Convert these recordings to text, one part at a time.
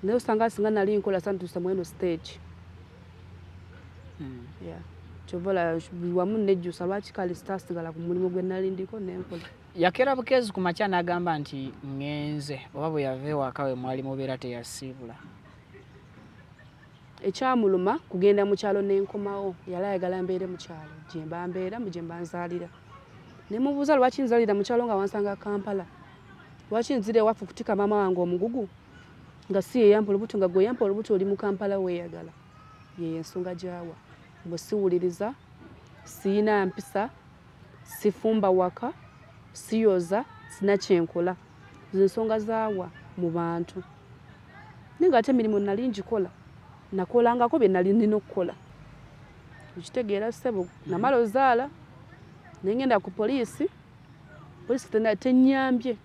Leo sanga singa nali nkola santu samweno stage. Yeah. Chobola wamu nejjusa lwaki kali stars gala ku mulimo gwe nali ndiko nenkola. Yakera bukezi ku machana agamba nti ngenze oba bwe yave wakawe mwali mubera te yasibula. Ekyamuluma kugenda mu kyalo n'enkomawo yala yagala mbeere mu kyalo jemba mbeera mu jemba nzalira. Ne mubuuza lwaki nzalira mu kyalo nga wansanga Kampala. Lwaki nzire wafu kutika mama wange omugugu nga si yeyampa olubuto nga gwe yampa olubuto oli mu Kampala weeyagala. Ye ensonga gyawa. Bwe siwuliriza, siina mpisa, sifumba waka, siyoza, sina kyenkola. Ensonga zaawa mu bantu. Ninga ate emirimu nali ngikola. Nakolangako bye nali nina okukola. Okitegeera ssebo namala ozaala nengenda ku poliisi. Poliisi tenyambye.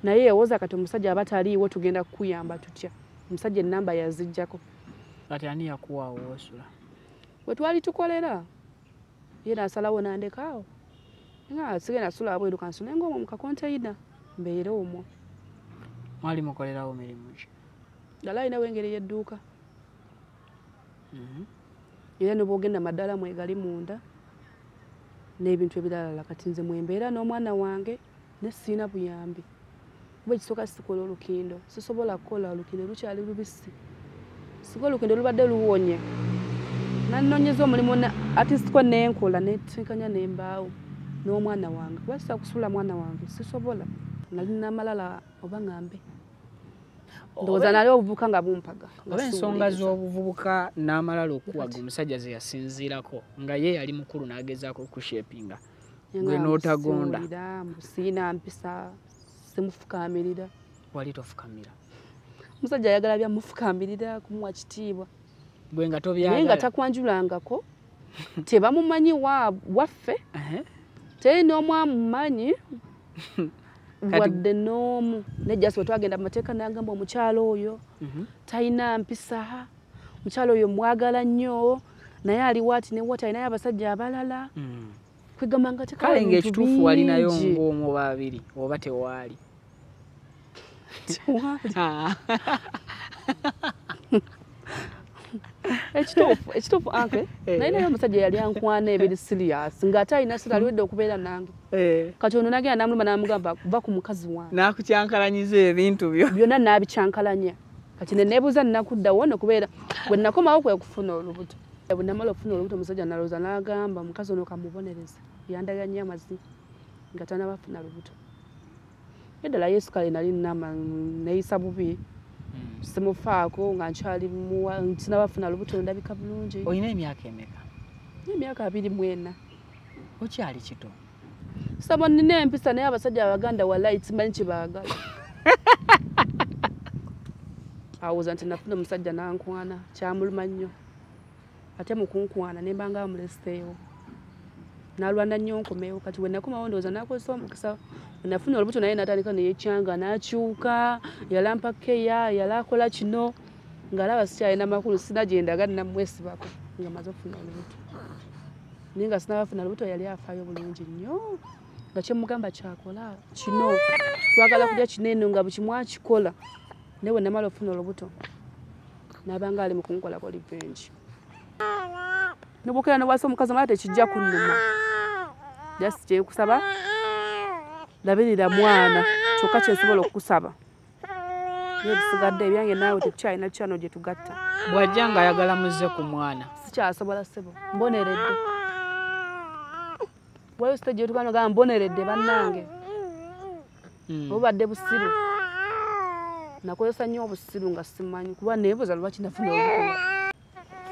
Naye yawooza kati omusajja abataliiwo tugenda kukuyamba tutya. Omusajja ennamba yazijjako. Kati ani yakuwaawo osula? Bwe twali tukolera. Ye nasalawo nandekaawo. Nga sigenda sula abweru kansula ng'omwo mu kakonteyina mbeere omwo. Mwali mukolerawo mirimu ki? Dala alina wengeri y'edduuka. Era n'obwogenda maddala mwegali munda n'ebintu ebirala kati nze mwembeera n'omwana wange ne siina buyambi. Bwe kisooka sikola olukindo sisobola kukola olukindo lukyali lubisi. Sikola olukindo lubadde luwonye. Nannonyeza omulimu artist n'enkola n'ettenkanya n'embaawo n'omwana wange. Kuba sisa kusula mwana wange sisobola. Nali n'amalala oba ngambe. Ndowooza nali obuvubuka nga bumpaga. Oba ensonga z'obuvubuka n'amalala okuwaga omusajja ze yasinziirako nga ye yali mukulu n'agezaako okushepinga. Gwe n'otagonda. Siina mpisa, simufukaamirira. Wali tofukamira? Omusajja ayagala byamufukaamirira kumuwa kitiibwa. Gwe nga tobyagala? Naye nga takwanjulangako. Tebamumanyi waffe. Teri n'omu amumanyi. Wadde n'omu. Nejja bwe twagenda mu mateeka n'agamba omukyalo oyo talina mpisa. Omukyalo oyo mwagala nnyo. Naye ali waati ne waati alinayo abasajja abalala. Kwegamba nga tekali kale ng'ekituufu walinayo ng'omu babiri oba tewaali? Ekituufu anke naye naye omusajja yali ankwana ebiri serious ng'ate alina sira aliwedde okubeera nange. Kati ono nagenda namuluma n'amugamba kuva ku mukazi wange. N'akukyankalanyiza ebintu byo? Byonna n'abikyankalanya. Kati ne neebuuza nnakuddawo n'okubeera bwe nakomawo kwe kufuna olubuto. Bwe namala okufuna olubuto omusajja nalowooza n'agamba omukazi ono kamubonereze yandaga nnyo amazima nga tannabafuna lubuto. Eddala Yesu kale nali neeyisa bubi. Simufaako nga nkyali sinabafuna lubuto ndabika bulungi. Olina emyaka emeka? Emyaka 24. Okyali kito? Saba nina empisa naye abasajja abaganda wallahi simanyi kye baagala. Awooza nti nafuna omusajja n'ankwana kyamuluma nnyo. Ate mu kunkwana ne mbanga amuleseewo. Nalwana nnyo nkomeewo kati bwe nakomawo ndowooza n'akozesa omukisa. Nafuna olubuto naye n'atandika ne yeekyanga n'akyuka yalampa keya yalakola kino ng'alaba sikyalina makulu sina gye ndaga namwesibako nga maze okufuna olubuto. Naye nga sinabafuna lubuto yali afaayo bulungi nnyo nga kyemugamba kyakola kino twagala kulya kino eno nga bukimu akikola. Naye bwe namala okufuna olubuto n'abanga ali mu kunkolako revenge. Nobukera n'obwasa omukazi omala tekijja kunnuma. Just kyekusaba labirira mwana kyokka kyensobola okukusaba. Naye bisigadde ebyange naawe tetukyalina kyano gye tugatta. Bw'ajja ng'ayagala muzze ku mwana sikyasobola ssebo mboneredde. Waliwo stage yetukana gamba mboneredde bannange. Obadde busiru. Nakozesa nnyo obusiru nga simanyi kuba neebuuza lwaki nafuna olubuto.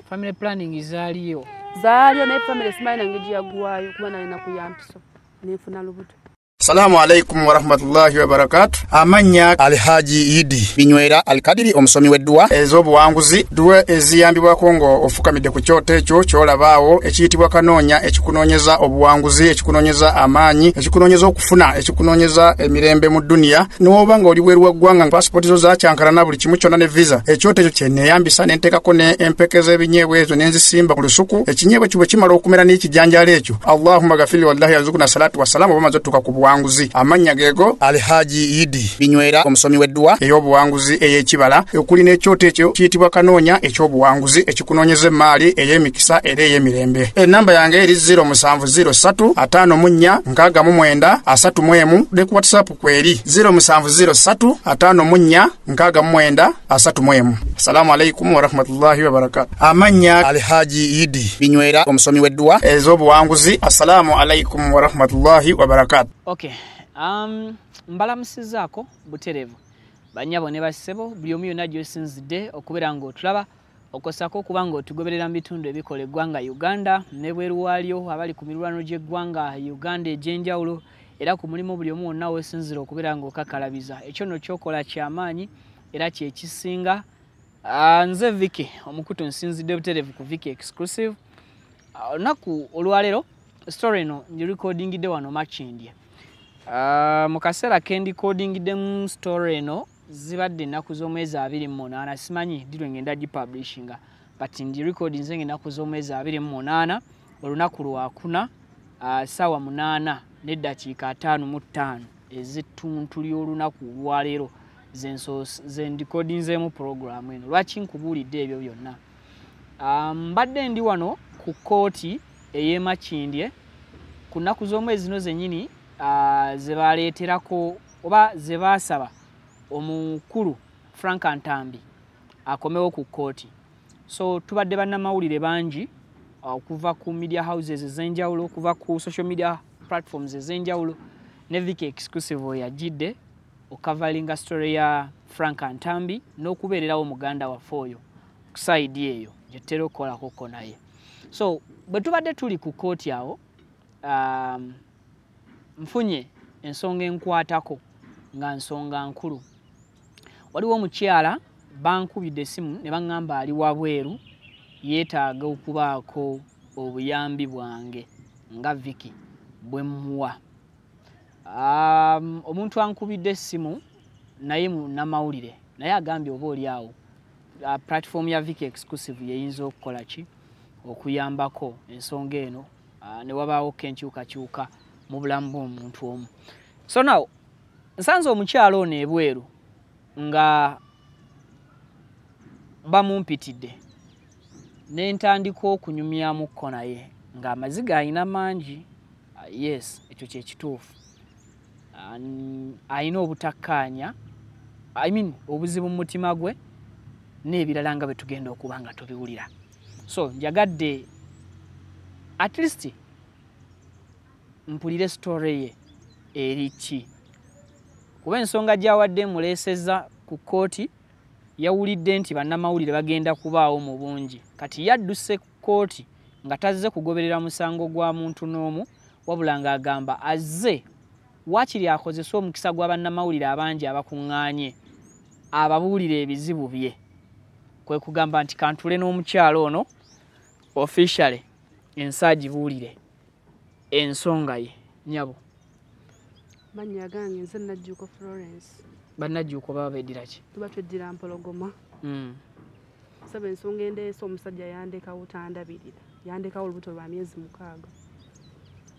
Family planning zaaliyo? Zaaliyo naye family simanyi nange gye yaggwayo kuba nalina kuyampiso neefuna lubuto. Assalamu alaikum wa rahmatullahi wa barakatuh. Amanya Alhaji Idi Binywera Alkadiri omusomi weddwa ez'obuwanguzi duwe eziyambibwa kongo ofukamidde ku kyoto ekyo kyolabaawo ekiyitibwa kanoonya ekikunoonyeza obuwanguzi ekikunoonyeza amaanyi ekikunoonyeza okufuna ekikunoonyeza emirembe mu dunia n'oba nga oli bweru wa ggwanga passport zo zakyankalana buli kimu kyonna ne visa ekyoto ekyo kye neeyambisa ne nteekako ne empeke z'ebinyeebwa ezo ne nzisimba ku lusuku ekinyeebwa kyo bwe kimala okumera n'ekijanjaalo ekyo Allahumma ghafir wallahi yarzuqna salatu wassalamu oba maze ottuka ku buwanguzi eky'obuwanguzi. Amannya geego Alhaji Idi Binywera, omusomi w'eddwa ey'obuwanguzi ey'ekibala. Okuli n'ekyoto ekyo kiyitibwa Kanoonya eky'obuwanguzi ekikunoonyeza emmaali ey'emikisa era ey'emirembe. Ennamba yange eri 0703 54 69 31 ne ku WhatsApp kweri 0703 54 69 31. Assalamu alaikum wa rahmatullahi wa barakatuh. Amannya Alhaji Idi Binywera, omusomi w'eddwa ez'obuwanguzi. Assalamu alaikum wa rahmatullahi wa barakatuh. Okay. Mbalamusizaako buterevu. Banyabo ne basebo buli omu yonna gy'osinzidde okubeera ng'otulaba okosako kubanga otugoberera mu bitundu ebikola eggwanga Uganda ne bweru waalyo abali ku mirwaniro gy'eggwanga Uganda egy'enjawulo era ku mulimu buli omu wonna weesinzira okubeera ng'okakalabiza. Ekyo nno kyokola kyamaanyi era kyekisinga. Nze Vicky omukutu nsinzidde buterevu ku Vicky Exclusive. Olunaku olwaleero story eno ngirekodingidde wano Makindye. Mu kaseera ke ndikodingiddemu story eno zibadde ennaku z'omwezi 28. Simanyi ddi lwe ngenda gipublishinga but ndirekodinze ng'ennaku z'omwezi 28 olunaku lwakuna ssaawa 8 n'eddakiika 55 ez'ettuntu ly'olunaku olwaleero ze ndikodinzeemu puroguramu eno. Lwaki nkubuulidde ebyo byonna? Mbadde ndi wano ku kooti ey'e Makindye ku nnaku z'omwezi zino zennyini ze baleeterako oba ze baasaba omukulu Frank Ntambi akomewo ku kooti. So tubadde bannamawulire bangi okuva ku media houses ez'enjawulo, okuva ku social media platforms ez'enjawulo ne Vicky Exclusive yajidde okavalinga story ya Frank Ntambi n'okubeererawo muganda waffe oyo ku side eyo gyetera okukolako naye. So bwe tubadde tuli ku kooti awo nfunye ensonga enkwatako nga nsonga nkulu. Waliwo omukyala bankubidde essimu ne baŋŋamba ali wabweru yeetaaga okubaako obuyambi bwange nga Vicky bwe mmuwa. Omuntu ankubidde essimu naye munnamawulire naye agambye oba oli awo platform ya Vicky Exclusive yeyinza okukola ki okuyambako ensonga eno ne wabaawo kenkyukakyuka mu bulamu bw'omuntu omu. So now nsanze omukyala ono ebweru nga bamumpitidde ne ntandika okunyumyamukko naye ng'amaziga alina mangi. Yes, ekyo kye kituufu. Alina obutakkaanya, obuzibu mu mutima gwe n'ebirala nga bwe tugenda okuba nga tubiwulira. So njagadde at least mpulire story ye eri ki, kuba ensonga gy'awadde muleeseza ku kooti yawulidde nti bannamawulire bagenda kubaawo mu bungi. Kati yadduse ku kooti nga tazze kugoberera musango gwa muntu n'omu wabula ng'agamba azze waakiri akozesa omukisa gwa bannamawulire abangi abakuŋŋaanye ababuulire ebizibu bye. Kwe kugamba nti kantule n'omukyalo ono officially ensagibuulire ensonga ye. Nyabo mannya gange nze Najjuuko Florence. Bannajjuuko baba beddira ki? Tuba tweddira Mpologoma. Saba ensonga endeese omusajja yandekawo tandabirira, yandekawo olubuto lwa myezi 6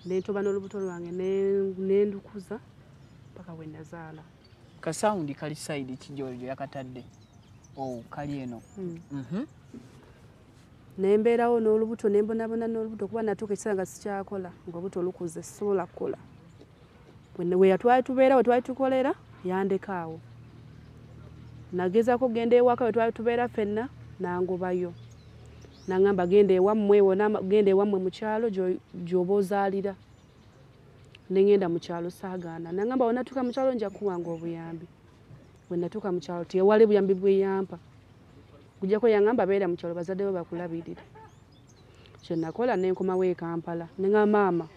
nentoba n'olubuto lwange nendukuza paka we nazaala. Kasawundi kali side kijoljo yakatadde kali eno. Nembeerawo n'olubuto nembonabona n'olubuto kuba natuuka ekiseera nga sikyakola ng'olubuto lukuze sisobola kukola. We yatwali tubeera we twali tukolera yandekaawo. Nagezaako kugenda ewaka we twali tubeera ffenna nangobayo. Nangamba genda ewammwe wona genda ewammwe mu kyalo gy'oba ozaalira. Ne ngenda mu kyalo saagaana. Nangamba we natuuka mu kyalo nja kuwanga obuyambi. We natuuka mu kyalo tewali buyambi bweyampa. Kujjako yangamba beera mu kyalo bazadde bo bakulabirira. Kye nakola ne nkomawo e Kampala. Ne ngamba maama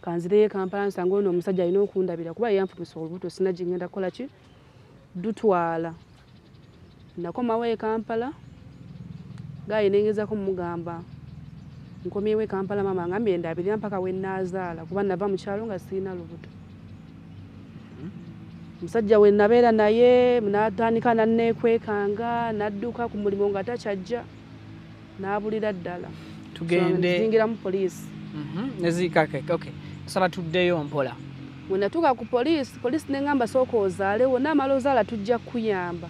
kanzireyo e Kampala nsanga ono omusajja alina okundabira kuba yanfumisa olubuto sina gye ngenda kukola ki dutwala. Nakomawo e Kampala gayi nengezako mugamba nkomyewo e Kampala maama ngambye ndabirira mpaka we naazaala kuba nava mu kyalo nga sirina lubuto. Musajja we nabeera naye natandika nanneekwekanga nadduka ku mulimu nga takyajja n'abulira ddala. Tugende zingira mu poliisi. Nezikake okay. Saba tuddeyo mpola. Bwe natuuka ku poliisi ne ngamba sooka ozaalewo n'amala ozaala tujja kuyamba.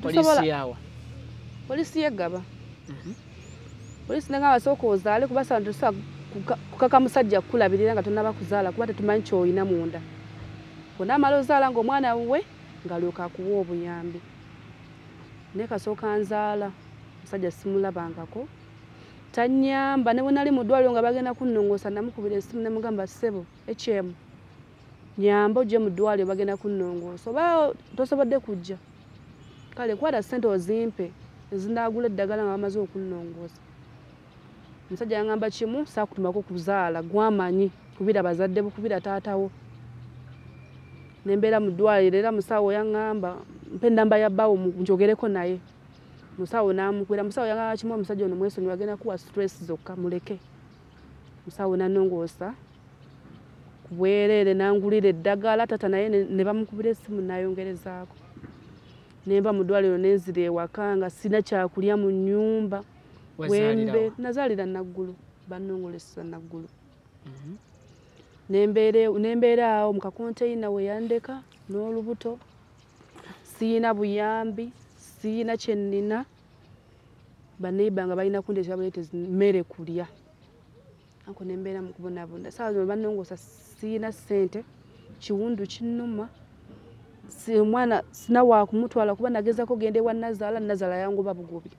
Poliisi yawa? Poliisi yeggaba. Poliisi ne ngamba sooka ozaale kuba sala tusobola kukaka musajja kukulabirira nga tonnaba kuzaala kuba tetumanyi ky'olina munda. Bwe n'amala ozaala ng'omwana we ng'alyoka akuwa obuyambi. Naye kasooka nzaala musajja simulabangako. Tannyamba ne bwe nali mu ddwaliro nga bagenda kunnongoosa namukubira essimu ne mugamba ssebo HM nyamba ojje mu ddwaliro bagenda kunnongoosa oba tosobodde kujja. Kale kwata ssente ozimpe ezinaagula eddagala nga bamaze okunnongoosa. Omusajja yangamba kimu saakutumako kuzaala gwamanyi kubira bazadde bukubira taatawo. Ne mbeera mu ddwaliro era musawo yangamba mpe ennamba ya bbaawo njogereko naye. Musawo n'amukwira musawo yangamba kimu omusajja ono mwesonyiwa agenda kuwa stress zokka muleke. Musawo n'annongoosa ku bwereere n'angulira eddagala taata naye ne bamukubira essimu n'ayongerezaako. Ne mba mu ddwaliro n'enzira ewaka nga sina kyakulya mu nnyumba. Nazaalira Naggulu bannongolesa Naggulu. Ne mbeera awo mu kakonteyina we yandeka n'olubuto. Siyina buyambi, siyina kye nnina. Baneiba nga balina kundeetera buleetezi mmere kulya. Anko ne mbeera mu kubonaabona. Saawa zino bannongoosa siyina ssente, kiwundu kinnuma. Omwana sina wa kumutwala kuba nagezako genda ewa Nazaala yangoba bugobi.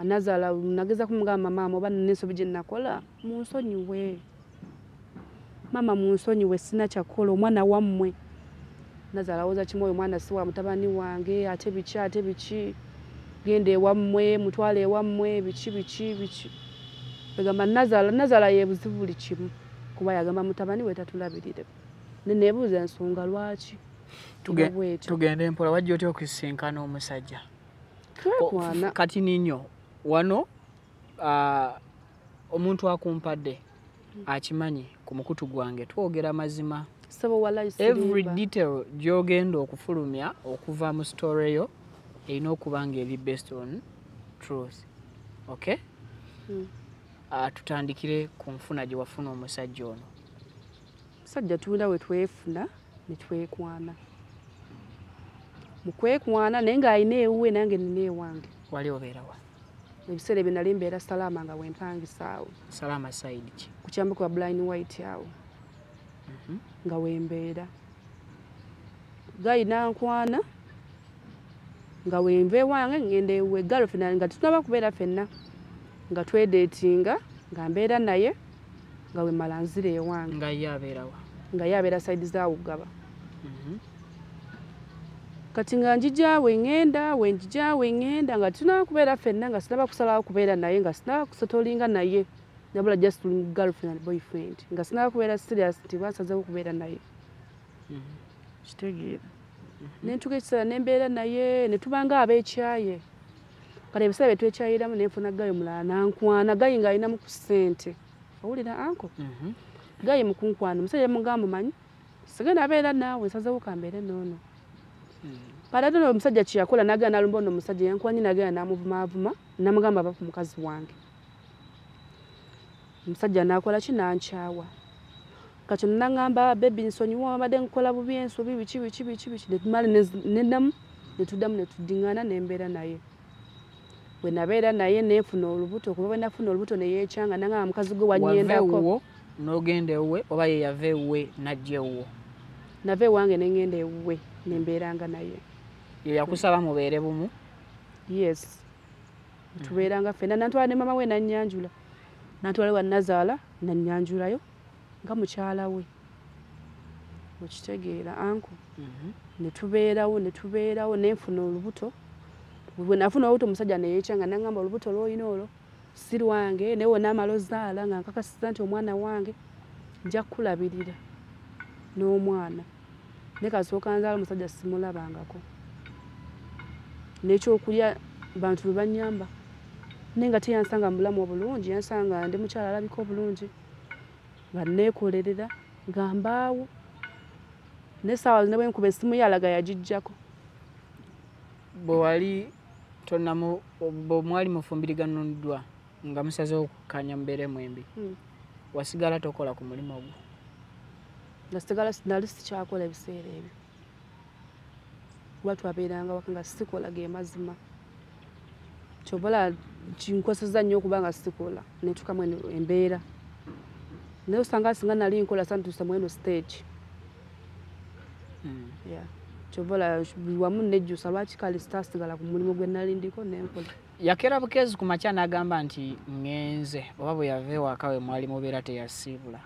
Nazaala nageza kumugamba maama oba n'ensobi gye nakola munsonyiwe. Mama munsonyiwe sina kyakola omwana wammwe. Nazaala woza kimu oyo mwana si wa mutabani wange ate biki genda ewammwe mutwale ewammwe biki. Bagamba Nazaala yeebuzibu buli kimu kuba yagamba mutabani we tatulabirire. Neneebuuza ensonga lwaki. Tugende mpola wajja otya okusinkana omusajja? Twekwana. Kati ninyo wano omuntu akumpadde akimanyi ku mukutu gwange twogera mazima. Every detail gy'ogenda okufulumya okuva mu story yo erina okuba nga eri based on truth. Okay? Tutandikire ku nfuna gye wafuna omusajja ono. Musajja tuwulira we twefuna ne twekwana. Mu kwekwana naye ng'alina ewuwe nange nina ewange. Wali obeera wa? Ebiseera ebyo nali mbeera Salama nga wempangisa awo. Salama side ki? Ku kyambo kwa Blind White awo. Nga wembeera. Gayi nankwana nga wenve wange ngenda ewe girlfriend nga tunaba kubeera ffenna nga twedetinga nga mbeera naye nga wemala nzira ewange. Nga ye abeera wa? Nga ye abeera side za Ugaba. Kati nga njijaawe ngenda nga tunaba kubeera ffenna nga sinaba kusalawo kubeera naye nga sinaba kusotolinga naye. Nabula just girlfriend and boyfriend. Nga sinaba kubeera serious nti basazeewo kubeera naye. Kitegeera. Ne ntuuka ekiseera ne mbeera naye ne tubanga ab'ekyaye. Kale ebiseera bye twekyayiramu ne nfuna Gayi mulala nankwana. Gayi ng'alinamu ku ssente. Owulira anko? Gayi mukunkwana. Omusajja mugamba manyi sigenda abeera naawe nsazeewo kambeere noono. Kale ate omusajja kye yakola n'agenda n'alumba ono omusajja yankwanyi n'agenda n'amuvumaavuma n'amugamba aba ku mukazi wange. Omusajja n'akola ki n'ankyawa. Kati n'angamba baby nsonyiwa mbadde nkola bubi ensobi biki netumale ne tuddamu ne tuddiŋŋana ne mbeera naye. Bwe nabeera naye neefuna olubuto kuba bwe nafuna olubuto ne yeekyanga n'angamba mukazi gwe wannyendako. Wava ewuwo n'ogenda ewuwe oba ye yava ewuwe n'ajja ewuwo? Nava ewange ne ngenda ewuwe ne mbeeranga naye. Ye yakusaba mubeere bumu? Yes. Tubeeranga ffenna nantwala ne mama we n'annyanjula. Nantwala wa Nazaala n'annyanjulayo nga mukyala we. Okitegeera anko. Ne tubeerawo ne nfuna olubuto. Bwe nafuna olubuto omusajja ne yeekyanga n'angamba olubuto lw'olina olwo si lwange naye wonna amala ozaala nga nkakasiza nti omwana wange nja kukulabirira n'omwana. Ne kasooka nzaala omusajja simulabangako. N'ekyokulya bantu bwe bannyamba. Naye nga teyansanga mu bulamu obulungi yansanga ndi mukyala alabika obulungi. Banneekolerera nga mbaawo. N'essaawa zino bwe nkuba essimu ye alaga yagijjako. Bwe wali bwe mwali mufumbiriganuddwa nga musazeewo okukkaanya mubeere mwembi wasigala tokola ku mulimu ogwo? nasigala nali sikyakola ebiseera ebyo kuba twabeeranga waka nga sikola ge mazima kyobola kinkozesa nnyo okuba nga sikola netukamu embeera naye osanga singa nali nkola santuusa mweno stage kyobola wamu nejjusa lwaki kale sitasigala ku mulimu gwe nali ndiko nenkola yakera bukeezi ku makya n'agamba nti ngenze oba bwe yava ewaka we mwali mubeera teyasiibula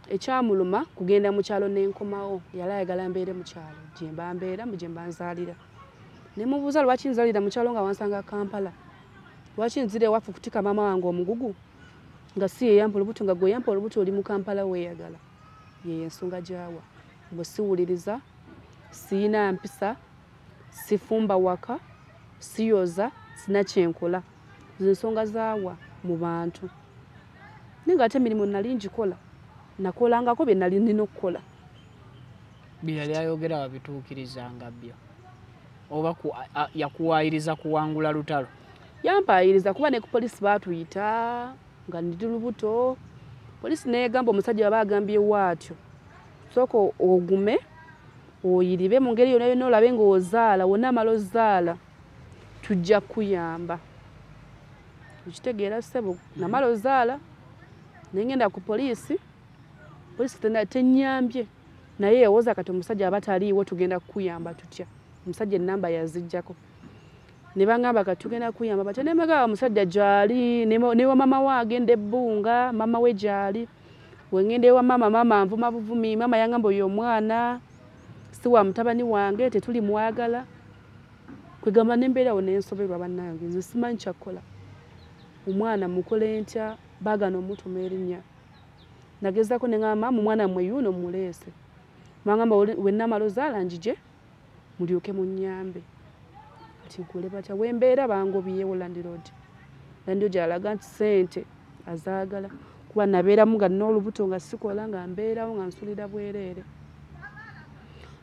ekyamuluma kugenda mu kyalo n'enkomawo yali ayagala mbeere mu kyalo gye mba mbeera gye mba nzaalira ne mubuuza lwaki nzaalira mu kyalo nga wansanga Kampala lwaki nzira ewaffe kutika maama wange omugugu nga si yeyampa olubuto nga gwe yampa olubuto oli mu Kampala weeyagala ye ensonga gyawa bwe siwuliriza siina mpisa sifumba waka siyoza sina kyenkola zensonga zaawa mu bantu ninga ate emirimu nali ngikola nakolangako bye nali nina okukola byali ayogera wabituukirizanga byo oba yakuwaayiriza kuwangula lutalo yampaayiriza kuba ne ku polisi baatuyita nga ndi lubuto polisi neegamba omusajja baba agambye waatyo sooka ogume oyiribe mu ngeri yonna yonna olabe ng'ozaala wonna amala ozaala tujja kuyamba okitegeera ssebo namala ozaala nengenda ku polisi tenyambye naye yawooza kati omusajja aba taliiwo tugenda kukuyamba tutya omusajja ennamba yazijjako ne bangamba kati tugenda kuyamba batya nemagaba omusajja gyali ne wa mama we agenda ebbunga mama we gyali wengenda ewa mama nvuma buvumi mama yangamba oyo omwana si wa mutabani wange tetuli mwagala kwegamba nembeerawo nensoberwa bannange nze simanyi kyakkola omwana mukole ntya baagana omutuma erinnya nagezako neŋamba mu mwana mmwe yuno muleese bangamba wenna amala ozaala njije mulyoke munnyambe kati nkole batya wembeera bangobyewo Land Road alaga nti ssente azaagala kuba nabeeramu nga nina olubuto nga sikola nga mbeerawo nga nsulira bwereere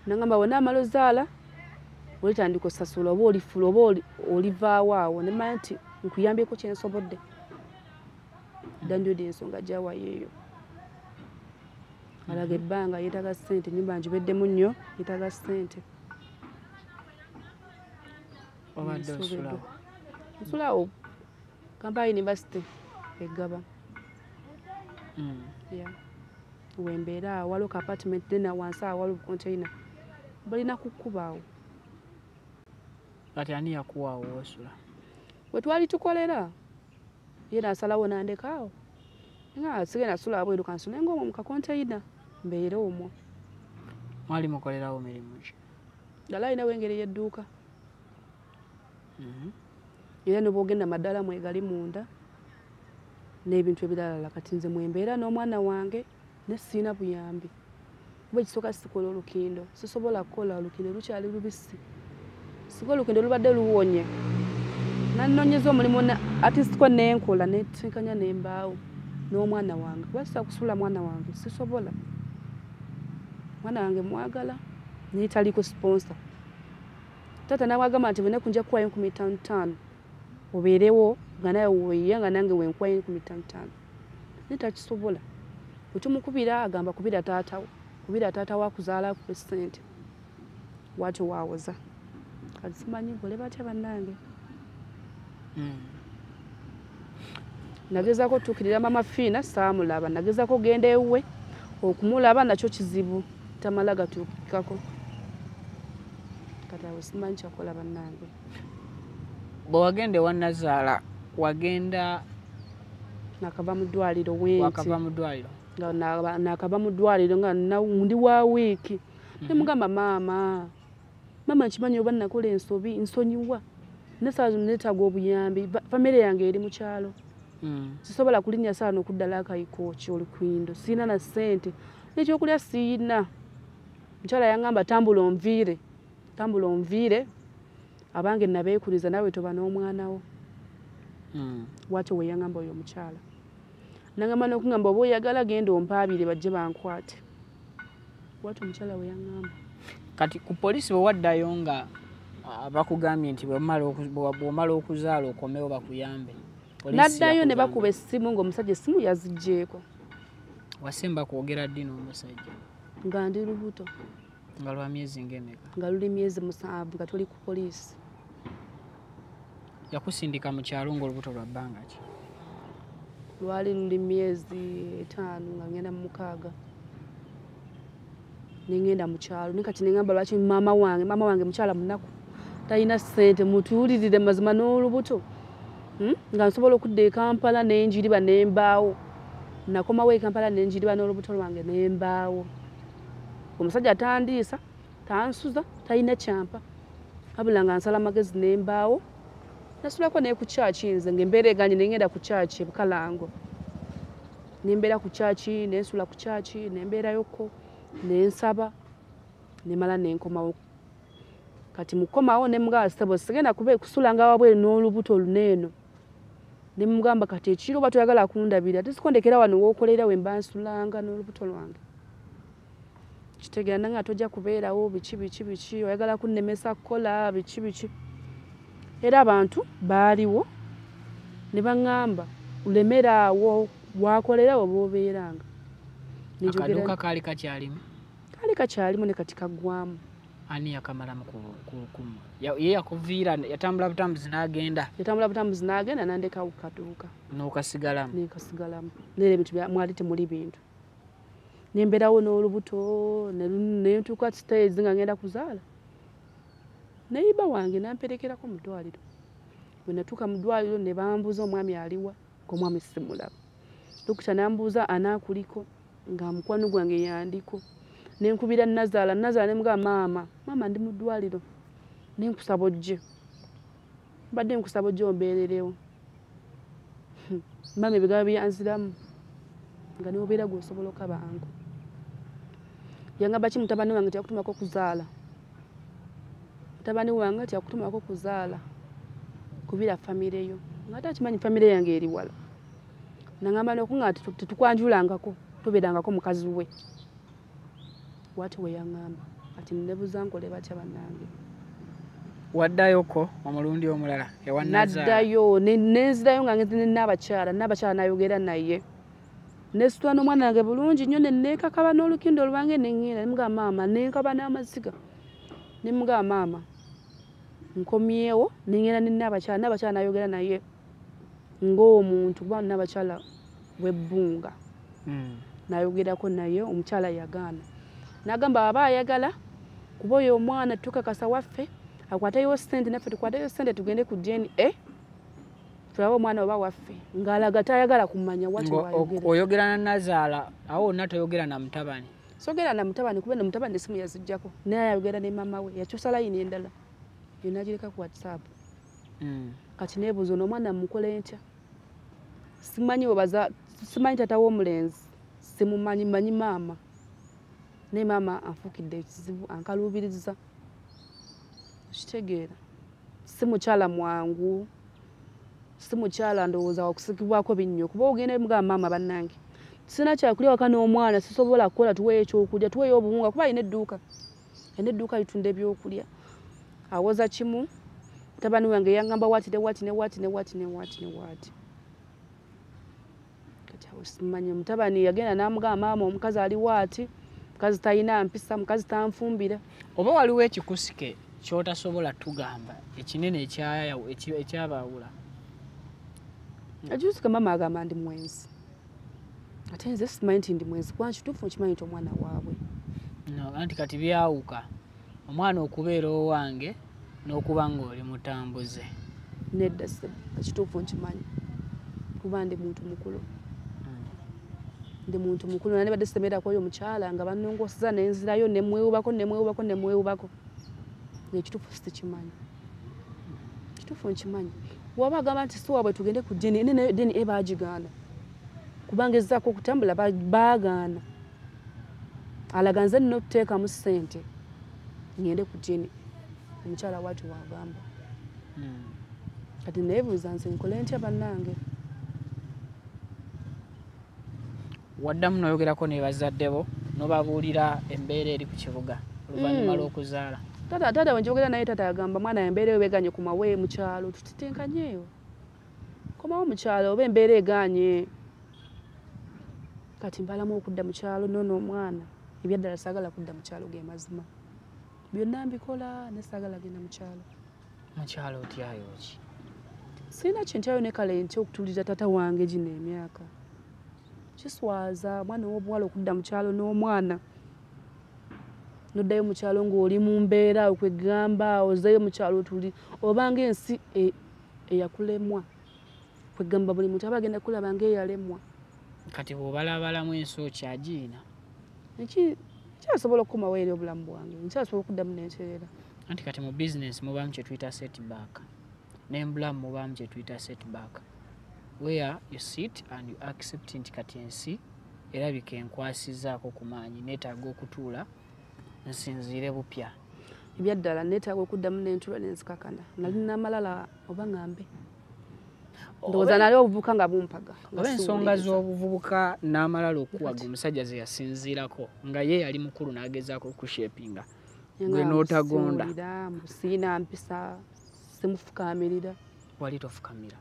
nangamba wonna amala ozaala olitandika osasula oba olifula oba olivaawo awo nemanya nti nkuyambyeko kyensobodde Land Road ensonga gyawayo eyo alaga ebbanga yeetaga ssente nyumba njibeddemu nnyo yeetaga ssente obadde osulawo nsulawo Kampala University egaba wembeera awo waliwo ka apartment dena wansi awo waliwo container balina kukubaawo kati ani yakuwaawo osula we twali tukolera ye nasalawo nandekaawo nga sigenda sula abweru kansula ng'omwo mu kakonteina mbeere omwo mwali mukolerawo mirimu ki dala alinawo engeri y'edduuka era ne bwogenda maddala mwegali munda n'ebintu ebirala kati nze mwembeera n'omwana wange ne siina buyambi kuba ekisooka sikola olukindo sisobola kukola olukindo lukyali lubisi sika olukindo lubadde luwonye nanonyeza omulimu atisiko nenkola netenkanya nembaawo n'omwana wange kuba sisa kusula mwana wange sisobola mwana wange mwagala naye taliko sponsor taata nawagamba nti bwena kunja kuwayo 15,000 obeerewo nga naye weeya nga nange wenkuwayo 15,000 naye takisobola wetumukubira agamba kubira taatawo akuzaala ku ssente watyo waawoza kati simanyi nkole batya bannange nagezako tuukirira mama Fiina saamulaba nagezako genda ewuwe okumulaba nakyo kizibu tamala gatuukikako kati awo simanyi kyakola bannange bwe wagenda ewa Nazaala wagenda nakava mu ddwaliro wenti wakava mu ddwaliro nga nakava mu ddwaliro nga ndi wa wiiki nemugamba maama nkimanyi oba nakola ensobi nsonyiwa nesaazo neetaaga obuyambi famire yange eri mu kyalo sisobola kulinnya saano okuddala akayikooki olukindo siina na ssente n'ekyokulya siina mukyala yangamba tambula onviire abange nabeekuriza nawe toba n'omwanawo watyo we yangamba oyo omukyala nangamba n'okungamba oba oyagala genda ompaabire bajje bankwate watyo omukyala we yangamba kati ku polisi bwe waddayo nga bakugambye nti bw'omala okuzaala okomewo bakuyambe naddayo ne bakuba essimu ng'omusajja essimu yaziggyeko Wasemba kwogera ddi n'omusajja? Nga ndi lubuto. Nga lwa myezi ng'emeka? Nga luli myezi 7 nga tuli ku poliisi. Yakusindika mu kyalo ng'olubuto lwa bbanga ki? Lwali luli myezi 5 nga ngenda mu 6. Ningenda mu kyalo nikati ningamba lwaki mama wange mukyala munaku talina ssente mutuulirire mazima n'olubuto nga nsobola okudda e Kampala nenjiriba nembaawo nakomawo e Kampala nenjiriba n'olubuto lwange nembaawo. Omusajja atandiisa tansuza talina kyampa abula nga nsala magezi nembaawo nasulako ne ku chaachi nze ng'embeera eganye nengenda ku chaachi e Bukalango nembeera ku chaachi nensula ku chaachi nembeerayoko nensaba nemala nenkomawo. Kati mukomawo nemugaa sebo sigenda kube kusulanga wabwe n'olubuto luneeno. Nemugamba kati ekiro batuyagala kundabira tisikondekera wano w'okolera we mba nsulanga n'olubuto lwange. Kitegera nanga tojja kubeerawo biki oyagala kunnemesa kukola biki. Era abantu baaliwo ne baŋŋamba ulemeraawo wakolerawo b'obeeranga. Akaduuka kaali kakyalimu? Kaali kakyalimu ne kati kaggwamu. Ani yakamalamu kumu? Ye yakuviira yatambula butambuzi n'agenda? Yatambula butambuzi n'agenda n'andekawo ku kaduuka. N'okasigalamu? Nekasigalamu. Neera ebintu mwali temuli bintu. Nembeerawo n'olubuto nentuuka stage nga ngenda kuzaala. Neyiba wange namperekerako mu ddwaliro. Bwe natuuka mu ddwaliro ne bambuuza omwami aliwa, ng'omwami simulaba. Dokita nambuuza anaakuliko nga mukwano gwange yandiko. Nenkubira Nazaala nemuga maama ndi mu ddwaliro. Nenkusaba ojje. Mbadde nkusaba ojje ombeererewo. Maama ebigambo byanziramu nga n'obeera gw'osobola okabango. Yangamba ki mutabani wange tiyakutumako kuzaala. Mutabani wange tiyakutumako kuzaala. Kubira famire yo. Ng'ate akimanyi famire yange eri wala. Nangamba n'okunga tetukwanjulangako tubeerangako mukazi we. Wati we yaŋŋamba ati nebuza nkole batya bannange. Waddayoko omulundi omulala ewa Nazaala? Naddayo nenzirayo nga ngenze n'abakyala n'ayogera naye. Nesitula n'omwana wange bulungi nnyo nenneekakaba n'olukindo lwange neŋŋenda nemuga maama nenkaba n'amaziga. Nemuga maama nkomyewo nengenda n'abakyala n'ayogera naye ng'omuntu kuba n'abakyala webbunga. Nayogerako naye omukyala yagaana. Nagamba aba ayagala kuba oyo omwana tukakasa waffe akwateyo ssente naffe tukwateyo ssente tugende ku DNA tulabe omwana oba waffe ng'alaga tayagala kumanya wati wayogera. Oyogera na Nazaala awo wonna toyogera na mutabani? Sogera na mutabani kuba na mutabani esimu yazijjako naye ayogera ne mama we yakyusa layini endala yonna agireka ku WhatsApp. Kati neebuuza omwana mukole ntya? Simanyi tata w'omulenzi simumanyi manyi maama. Ne maama anfukidde ekizibu ankaluubiriza. Kitegeera si mukyala mwangu si mukyala ndowooza wakusikibwako binnyo kuba ogenda muga maama bannange sina kyakulya waka n'omwana sisobola kukola tuweeyo ekyokulya tuweeyo obuwunga kuba alina edduuka litunda ebyokulya. Awoza kimu mutabani wange yaŋŋamba wati kati awo simanyi mutabani yagenda n'amugamba maama omukazi ali waati mukazi talina mpisa mukazi tanfumbira. Oba waliwo ekikusike kyotasobola tugamba ekinene ekyabaawula? Ekikusike maama agamba ndi mwenzi ate nze simanyi nti ndi mwenzi kuba kituufu nkimanyi nti omwana waabwe. Anti kati byawuka omwana okubeera owange n'okuba ng'oli mutambuze. Nedda ekituufu nkimanyi kuba ndi muntu mukulu. Ndi muntu mukulu nane badde semerako oyo mukyala nga bannongoseza nenzirayo nemwewubako. Ekituufu sikimanyi. Ekituufu nkimanyi. Waba agamba nti si waabwe tugende ku dini nayo dini baagigaana. Kubanga ezzaako okutambula baagaana. Alaga nze nina okuteekamu ssente ngende ku dini. Omukyala waati wagamba. Kati neebuuza nze nkole ntya bannange? Waddamu n'oyogerako ne bazadde bo n'obabuulira embeera eri ku kibuga oluvannyuma lw'okuzaala? Taata we njogera naye taata agamba mwana embeera eyo beganye kumawe mu kyalo tutitenkanyeeyo. Komawo mu kyalo oba embeera eganye. kati mbalamu okudda mu kyalo nono omwana ebyaddala saagala kudda mu kyalo ge mazima byonna mbikola ne saagala genda mu kyalo. Mu kyalo otyayo ki? Sina kintu ne kale nti okutuliza tata wange gino emyaka kiswaza mwana w'obuwala okudda mu kyalo n'omwana noddayo mu kyalo ng'oli mu mbeera okwegamba ozeeyo mu kyalo tuli obanga ensi eyakulemwa kwegamba buli muntu aba agenda kulaba ng'eyalemwa. Kati bw'obalabalamu ensi okyagiina kyasobola okukomawo eri obulamu bwange nkyasobola okuddamu n'enkyerera. Anti kati mu business mubaamu kye tuyita setback n'embulamu mubaamu kye tuyita setback where you sit and you accept nti kati ensi erabika enkwasizaako ku maanyi neetaaga okutuula nsinziire bupya. Ebyaddala neetaaga okuddamu n'entuula n'enzikakana nali n'amalala oba ngambe ndowooza nali obuvubuka nga bumpaga. Oba ensonga z'obuvubuka n'amalala okuwaga omusajja ze yasinziirako nga ye yali mukulu n'agezaako okushepinga gwe n'otagonda. Siina mpisa simufukaamirira. Wali tofukamira?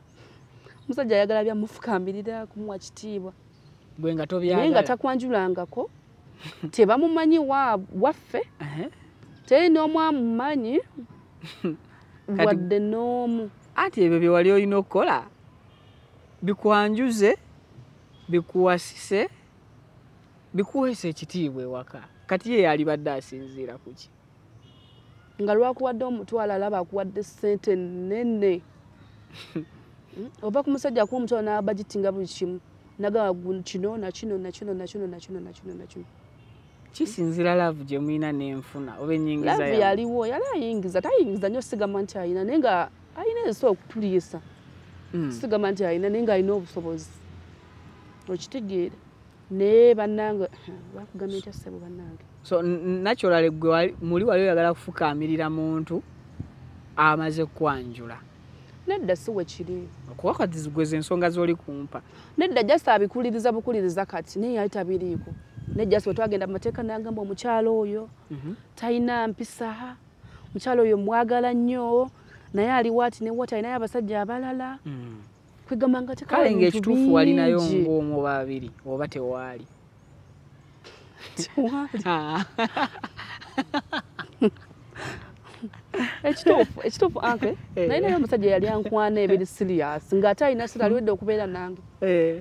Omusajja ayagala byamufukaamirira kumuwa kitiibwa gwe nga tobyagala naye nga takwanjulangako tebamumanyi waffe teri n'omu amumanyi wadde n'omu. Ati ebyo bye wali olina okukola bikwanjuze bikuwasise bikuweesa ekitiibwa ewaka. Kati ye yalibadde asinziira ku ki? Nga lwakuwadde omutwala alaba akuwadde ssente nnene oba ku musajja kuba omutwala n'abagitinga buli kimu nagamba kino nakino nakino nakino nakino nakino nakino. Kisinzira laavu gye mulina n'enfuna oba ennyingiza laavu yaliwo yali ayingiza tayingiza nnyo sigamba nti ayina naye nga ayina ensobola okutuliisa sigamba nti ayina naye nga alina obusobozi okitegeera naye bannange bakugambye ntya ssebo bannange. So naturally gwe muli wali oyagala kufukaamirira muntu amaze kwanjula? Nedda si we kiri okuba kati zigweza ensonga z'oli kumpa. Nedda just abikuliriza bukuliriza kati naye yali tabiriiko. Ne just bwe twagenda mu mateeka n'agamba omukyalo oyo talina mpisa mukyalo oyo mwagala nnyo naye aliwo ati ne wata alinayo abasajja abalala kwegamba nga kale ng'ekituufu walinayo ng'omu oba babiri oba tewaali? Ekituufu anke naye naye omusajja yali ankwana ebiri serious ng'ate alina sira aliwedde okubeera nange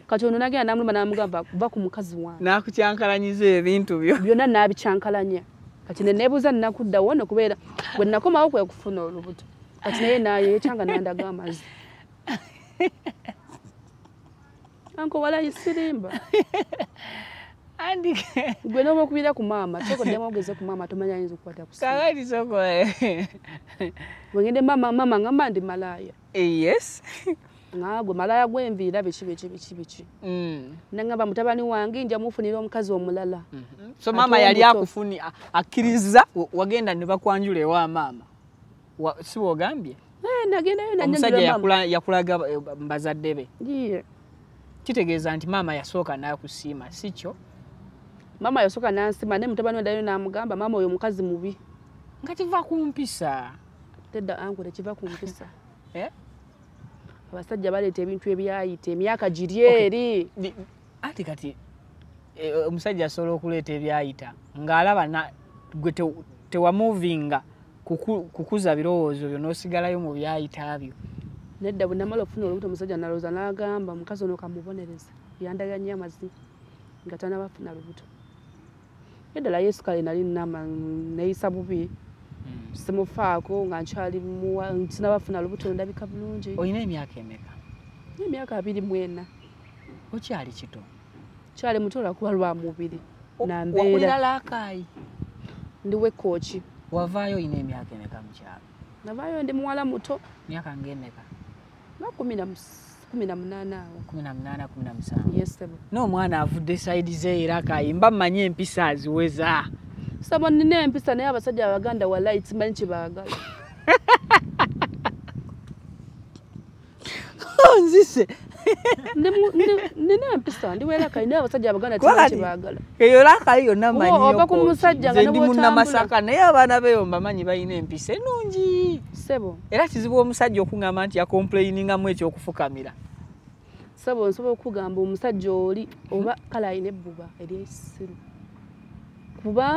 kati ono nagenda namuluma n'amugamba va ku mukazi wange n'akukyankalanyiza ebintu byo byonna n'abikyankalanya kati ne neebuuza nnakuddawo no kubeera bwe nakomawo kwe kufuna olubuto kati naye naye yekyanga nandaga amazzi anko walayi sirimba andike gwe n'oba okubira ku maama tokoddemu ogeze ku maama tomanya ayinza okukwata ku kakati sokola bwengende mama ngamba ndi malaaya yes ngagwe malaaya gwenviira biki nangamba mutabani wange nja mufunira omukazi omulala so mama yali akufuni akkiriza wagenda ne bakwanjula ewa maama si wogambye nagendayo omusajja yakulaga mbazadde be iye kitegeeza nti maama yasooka n'akusiima si kyo? Mama yasooka n'ansima ne mutabani we dayo n'amugamba maama oyo mukazi mubi nga kiva ku mpisa. Tedda ankole kiva ku mpisa abasajja baleeta ebintu ebyayita emyaka giri eri ati kati omusajja asobola okuleeta ebyayita ng'alaba gwe tewamuvinga kukuza birowoozo byo n'osigalayo mu byayita byo. Nedda bwe namala okufuna olubuto omusajja nalowooza n'agamba mukazi ono kamubonereza yandaga nnyo amazzi nga tanabafuna lubuto. Eddala Yesu kale nali neeyisa bubi simufaako nga nkyali sinabafuna lubuto ndabika bulungi. Olina emyaka emeka? Emyaka 24. Okyali kito? Kyali muto lwakuba lwa mubiri na mbeera. Wakulira laakaayi? Ndiwe kooki. Wavaayo olina emyaka emeka mu kyalo? Navaayo ndi muwala muto. Myaka ng'emeka? Nga 18 awo. 18, 17. Yes sebo. N'omwana avudde sayidi ze era kayimba mmanyi empisa aziweza. Sabo nina empisa naye abasajja abaganda wallahi simanyi kye baagala. Nzise. Nina empisa ndiwera kayina abasajja abaganda simanyi kye baagala. Eyo laakayi yonna manyi yo. Oba ku musajja nga ne bw'otambula. Masaka naye abaana beyo mbamanyi balina empisa ennungi. Sebo. Era kizibu omusajja okungamba nti yakomplainingamu ekyokufukamira. sabo nsobola okugamba omusajja oli oba kala ayina ebbuba ery'essiru kuba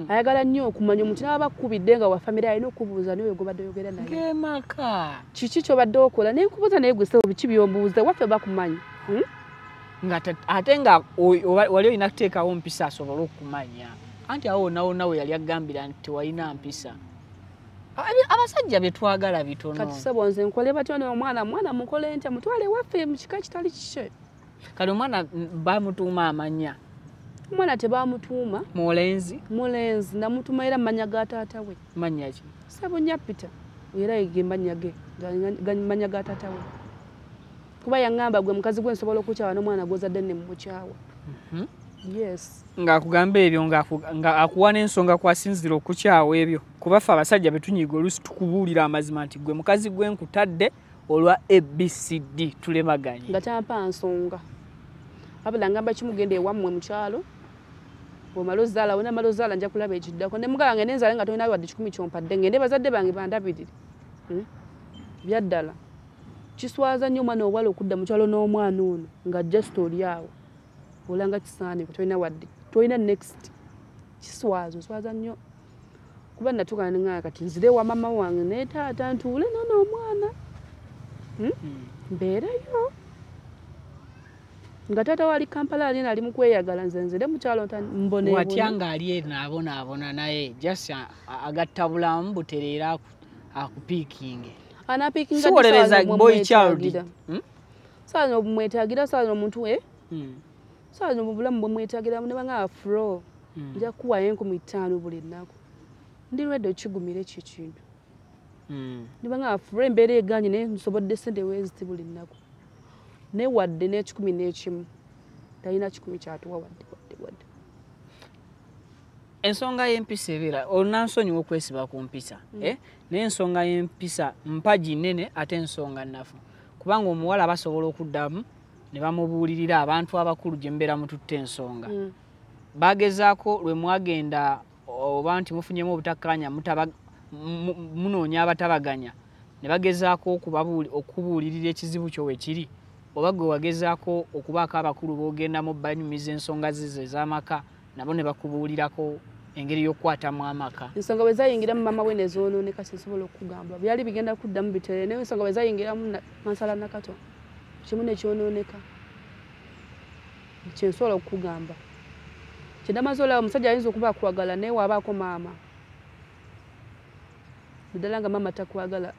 ayagala nnyo okumanya omuntu n'aba akkubidde nga wa famire alina okubuuza naye gobadde oyogera naye ng'emaka kiki kyobadde okola naye nkubuuza naye gwe sebo biki by'ombuuza waffe bakumanyi ate nga wali olina kuteekawo mpisa asobole okumanya anti awo wonna we yali agambira nti tewalina mpisa abasajja bye twagala bitono kati sebo nze nkole batyo n'omwana mukole ntya mutwale waffe mu kika kitali kikye kati omwana bamutuuma amanya omwana tebamutuuma mulenzi namutuma era manya ga taata we manya ki sebo Nyapita era ge manya ge manya ga taata we kuba yaŋŋamba gwe mukazi gwe nsobola okukyawa n'omwana gwozadde ne mumukyawa yes ng'akugamba ebyo nga akuwa n'ensonga kwasinzira okukyawa ebyo kuba ffe abasajja betunyiga oluusi tukubuulira amazima nti gwe mukazi gwe nkutadde olwa ABCD tulemaganye nga tampa nsonga wabula ngamba kimugenda ewammwe mu kyalo bw'omala ozzaala wena mala ozzaala nja kulaba ekiddako ne mugala ngende nzaale nga tolina wadde 10 kyompadde ngende bazadde bange bandabirire byaddala kiswaza nnyo omwana owala okudda mu kyalo n'omwana ono ng'ajja sitooli awo olanga kisaaniko tolina wadde tolina next kiswaza oswaza nnyo kuba natuuka neŋŋaa kati nzire wa mama wange ne taata ntuule n'omwana mbeerayo nga taata wali Kampala alina ali mu kweyagala nze nzire mu kyalo mboneebona watya ng'ali enaabonaabona naye just agatta bulamu butereera akupiikinge anapiikinga boy child saano bumwetagira saano omuntu we saano mu bulamu bumwetagira ne banga afro nja kuwayo 15 buli nnaku ndi redde okigumira ekyo ekintu ne banga afro embeera eganye naye nsobodde sente weeziti buli nnaku ne wadde n'ekikumi n'ekimu talina 10 kyatuwa wadde ensonga y'empisa ebeera olunansonyiwa okwesiba ku mpisa naye ensonga y'empisa mpagi nnene ate ensonga nnafu kubanga omuwala basobola okuddamu ne bamubuulirira abantu abakulu gye mbeera mututte ensonga bagezaako lwe mwagenda oba nti mufunyemu obutakkaanya munoonya abatabaganya ne bagezaako okubuulirira ekizibu kyo wekiri oba gwe wagezaako okubaako abakulu b'ogendamu banyumiza ensonga zizo ez'amaka nabo ne bakubuulirako engeri y'okukwatamu amaka ensonga bwe zayingiramu mama we ne zoonooneka sinsobola okugamba byali bigenda kuddamu bitere naye ensonga bwe zayingiramu Mansala Nakato kimu ne kyonooneka kyensobola okugamba kyendamaze olaba omusajja ayinza okuba akwagala naye waabaako maama ddala nga maama takwagala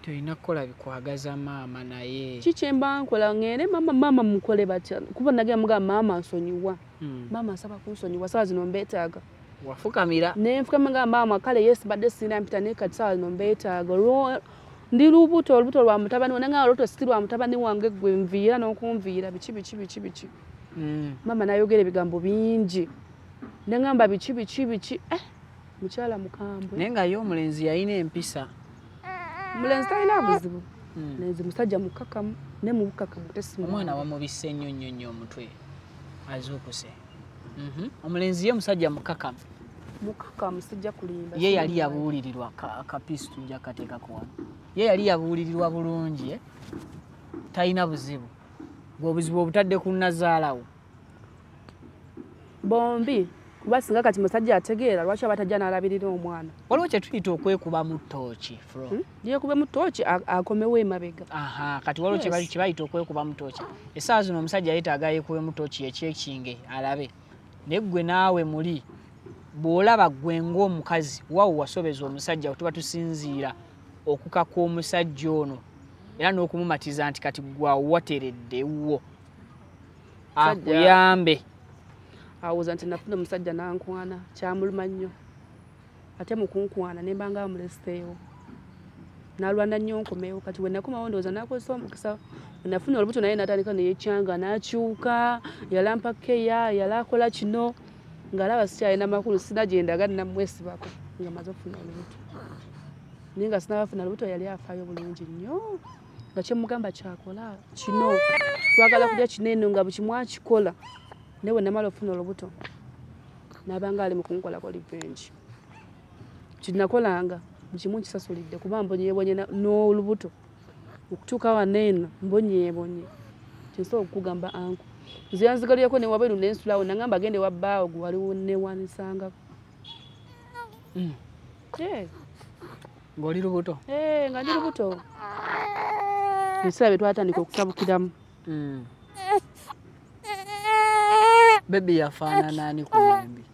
olina kukola bikwagaza maama naye kikyemba nkola ngende maama mukole batya kuba nagenda mugamba maama nsonyiwa maama asaba kunsonyiwa sawa zino mbeetaaga wafukamira nenfukama nga maama kale yes badde sina mpita naye kati sawa zino mbeetaaga ndi olubuto lwa mutabani wananga olubuto si lwa mutabani wange gwe nviira n'okunviira biki maama nayogera ebigambo bingi nengamba biki mukyala mukambwe naye nga ye omulenzi yalina empisa mulenzi talina buzibu mulenzi musajja mukakamu ne mu bukakamu tesimu omwana wamubisse nnyo omutwe azuukuse omulenzi ye musajja mukakamu sijja kulimba ye yali yabuulirirwa akapiisi tujja kateekako wano ye yali yabuulirirwa bulungi talina buzibu obuzibu obutadde ku nnazaalawo bombi kuba singa kati musajja ategeera lwaki abatajja n'alabirira omwana waliwo kye tuyita okwekuba mu ttooki yekube mu ttooki akomewo emabega kati waliwo kye bayita okwekuba mu ttooki essaawa zino omusajja yeetaaga yekube mu ttooki ekyekinge alabe naye ggwe naawe muli bw'olaba ggwe ng'omukazi wawo wasobeza omusajja tuba tusinziira okukaka omusajja ono era n'okumumatiza nti kati gwawatereddewo akuyambe awuza nti nafuna omusajja nankwana kyamuluma nnyo ate mukunkwana ne mbanga amuleseewo nalwana nnyo nkomewo kati wenakomawo ndowooza nakozesa omukisa nafuna olubuto naye natandika neyekyanga nakyuka yalampa keya yalakola kino ng'alaba sikyalina makulu sinagyendaga namwesibako nga maze okufuna olubuto naye nga sinabafuna olubuto yali afaayo bulungi nnyo nga kyemugamba kyakola kino twagala kulya kinene nga bukimwakikola naye wenamala okufuna olubuto nabanga ali mukunkolako revenge kinakolanga bukimu nkisasulidde kuba mbonyeebonye n'olubuto okutuuka waneeno mbonyeebonye Kinsobola okugamba anko. Nze yanzigaliyeko ne wabweru n'ensulawo nangamba agende wabbaawo gwe waliwo newanisangako. Ng'oli lubuto? Nga ndi lubuto. Ebiseera bye twatandika okusabukiramu. Baby yafaanana ani ku mwembi?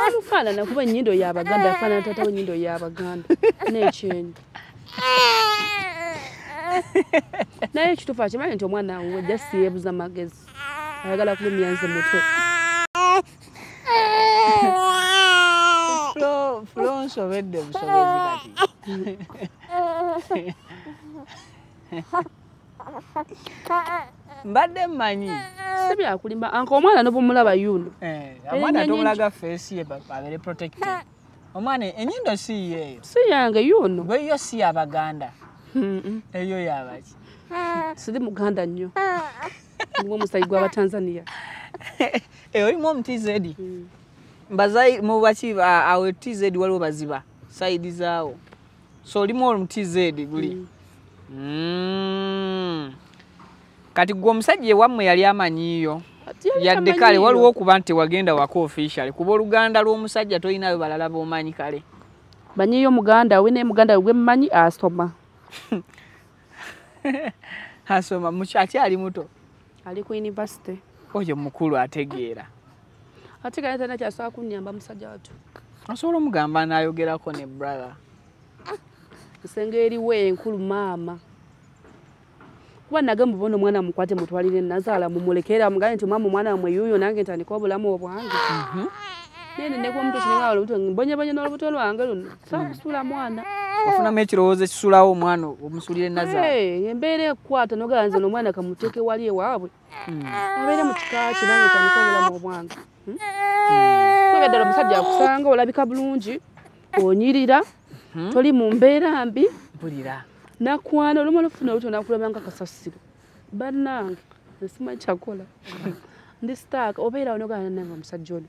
Amufaanana kuba ennyindo y'Abaganda afaanana taata w'ennyindo y'Abaganda n'ekyenyi. Naye ekituufu akimanyi nti omwana we ajja siyeebuza magezi. Ayagala kulumya nze mutwe. Flo nsobedde busobezi kati. Mbadde mmanyi. Si byakulimba. Anko omwana n'obumulaba yuno. Omwana tomulaga face ye abeere protected. Omwana ennyindo si yeeyo. Si yange yuno. Gwe yo si Abaganda. Eyo yabaki. Siri Muganda nnyo. Ndi omusayi gw'Abatanzania. Olimu omu-TZ. Mbazayi mu baki awo TZ waliwo baziba side zaawo. So olimu omu-TZ guli. Kati gwe omusajja ewammwe yali amanyiyo. Yadde kale waliwo okuba nti wagenda wako official. Kuba Oluganda lw'omusajja tolinayo balala b'omanyi kale. Banyiyo Muganda we ne Muganda gwe mmanyi asoma. Asoma mukyaki ali muto. Ali ku university. Oyo mukulu ategeera. Ategeera tana kyasobola kunnyamba musajja watu. Osobola omugamba n'ayogerako ne brother. Nsenge eriwe enkulu maama. Kuba nagamba bono omwana mukwate mutwalire nazaala mumulekera mugaye nti mama omwana wamwe yuyo nange ntandika obulamu obwange. Nene ne kwa mtu kinenga olubuto mbonye n'olubuto lwange luno. Sakusula mwana. Wafunamu ekirowoozo ekisulawo omwana omusulire nazaala. Embeera ekwata noganze n'omwana kamuteeke wali ewaabwe. Abeere mu kika kye nange ntandika obulamu obwange. Ddala omusajja akusanga olabika bulungi onyirira toli mu mbeera mbi mpulira nakwana olumu olufuna oluto nakulaba nga kasasiro bannange nsimanyi kyakola ndi stack obeera onogana nange omusajja ono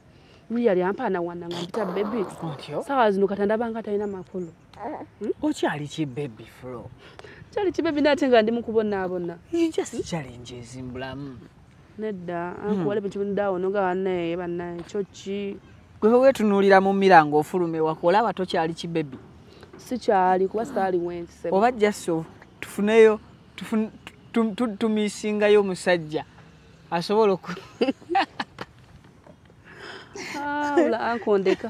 yali ampaana wana nga mpita baby sawa zino katandabanga talina makulu okyali ki baby Flo kyali ki baby nate nga ndi mu kubonaabona just challenges in bulamu nedda ankuwale bintu bindawo nogana bannaye chochi gwe wetunuulira mu mirango ofulume wakola abato kyali ki baby si kyali kuba saali wense oba jaso tufuneyo tumisingayo omusajja asobola oku ula ankondeka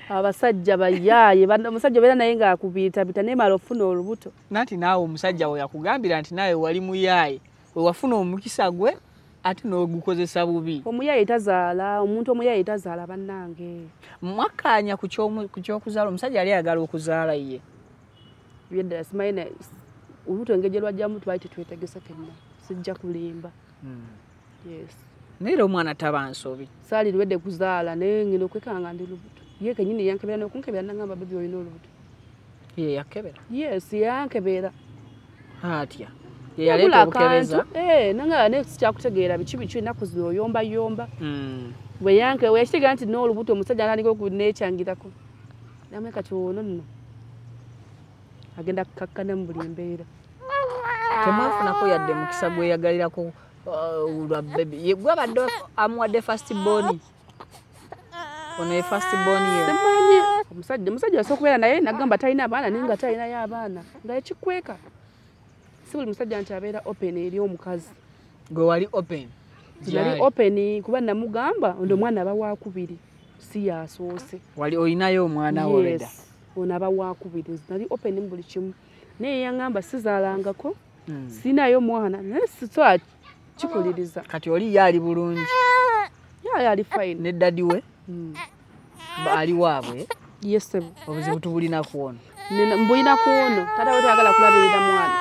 abasajja bayaaye omusajja obeera naye ng'akubiitabita naye mala ofuna olubuto nati naawe omusajja we yakugambira nti naawe wali muyaaye we wafuna omukisa gwe ate n'ogukozesa bubi omuyaaye tazaala omuntu omuyaaye tazaala bannange mwakkaanya ku ky'okuzaala omusajja yali ayagala okuzaala ye byeddala simanyi olubuto engeri lwajjamu twali tetwetegese kenna sijja kulimba yes naye omwana taba nsobi saali lwedde kuzaala naye ngenda okwekanga ndi lubuto ye kenyini yankebera n'okunkebera nangamba bebi olina olubuto ye yakebera yes yankebera atya ye yaleeta obukebeza nangala naye sikyakutegeera biki ennaku zino oyombayomba bwe yankewe yakitegeera nti n'olubuto omusajja natandika okuneekyangirako namwe kati ono nno agenda kukakkana mu buli mbeera temwafunako yadde mukisa gweyagalirako lwa baby gwe abadde amuwadde first born ono ye first born ye simanyi omusajja asobola okubeera naye nagamba talina abaana naye nga talinayo abaana nga yakikweka si buli musajja nti abeera open eri omukazi gwe wali open yali open kuba namugamba ndi omwana aba wakubiri si yasoose wali olinayo omwana woleda ono aba wakubiri nali open mu buli kimu naye yaŋŋamba sizaalangako sinayo mwana naye sisobola kikuliriza kati oli yaali bulungi yaali fine ne dadi we ali waabwe yesebo obuzibu tubulina kuono mbulina kuono taata we tayagala kulabirira mwana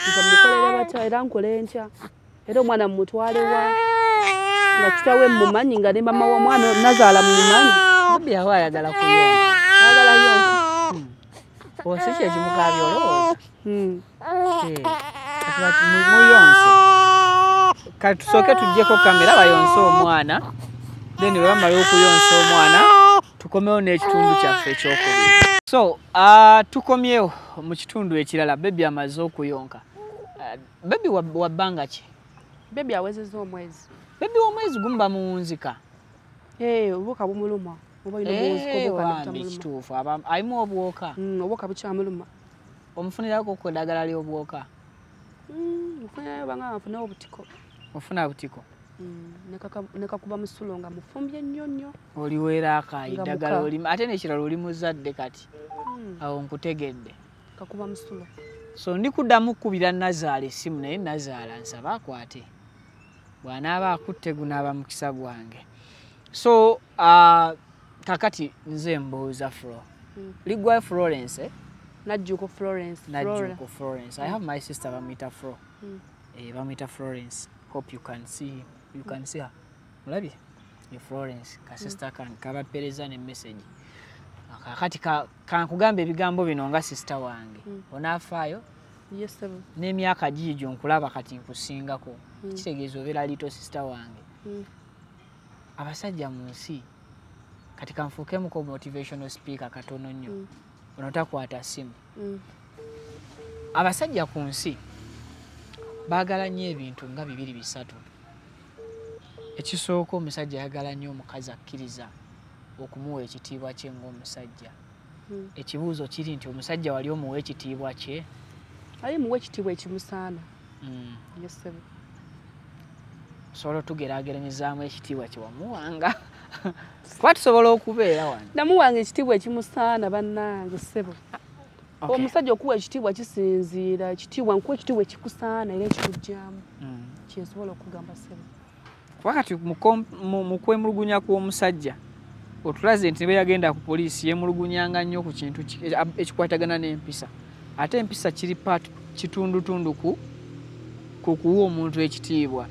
nza mukolera batya era nkole ntya era omwana mumutwalewa nga kitawe mumanyi nga ne mama w'omwana nazaala mumumanyi babi awo ayagala kuyonka ayagala yonka osiki ekimukabya olowooza muyonse kati tusooke tuggyeko kamera bayonse omwana then bwe bamala okuyonsa omwana tukomewo n'ekitundu kyaffe ekyokubiri so tukomyewo mu kitundu ekirala bebi amaze okuyonka Baby wabbanga ki? Baby awezezza omwezi. Baby omwezi gumba mu nzika. Obuwuka bumuluma. Oba ino muwuziko obuwuka ne kituufu. Alimu obuwuka. Obuwuka bukyamuluma. Omufunirako ku ddagala ly'obuwuka? Ofunirayo banga nfuna obutiko. Ofuna butiko? Ne kakuba musulo nga mufumbye nnyo nnyo. Oliweera akayi ddagala oli ate n'ekirala oli muzadde kati. Awo nkutegedde. Kakuba musulo. So ndikuddamu kkubira Nazaala essimu naye Nazaala nsaba akwate. Bw'anaaba akutte gunaaba mukisa gwange. So kakati nze mbuuza Flo. Ligwa Florence? Najjuko Florence. Najjuko Florence. I have my sister bamwita Flo. Bamwita Florence. Hope you can see her. Mulabye? Ni Florence. Ka sister kan kabapereza ne message. Kakati kankugamba ebigambo bino nga sister wange. Onafaayo? Yes sir. N'emyaka gijo nkulaba kati nkusingako. Kitegeeza obeera lito sister wange. Abasajja mu nsi kati kanfuukemu ko motivational speaker katono nnyo. Onotakwata simu. Abasajja ku nsi baagala nnyo ebintu nga 2-3. Ekisooka omusajja ayagala nnyo omukazi akkiriza okumuwa ekitiibwa kye ng'omusajja. Ekibuuzo kiri nti omusajja wali omuwa ekitiibwa kye? Ali muwa ekitiibwa ekimusaana. Yes sir. Osobola tugeraageranyizaamu ekitiibwa kye wamuwanga. Kuba tusobola okubeera wano. Namuwanga ekitiibwa ekimusaana bannange ssebo. Omusajja okuwa ekitiibwa kisinziira ekitiibwa nkuwa ekitiibwa ekikusaana era ekikujjaamu. Kyensobola okugamba ssebo. Kuba kati mu kwemulugunya kw'omusajja otulaze nti be yagenda ku poliisi yemulugunyanga nnyo ku kintu ekikwatagana n'empisa. Ate empisa kiri kitundutundu ku kuwa omuntu ekitiibwa.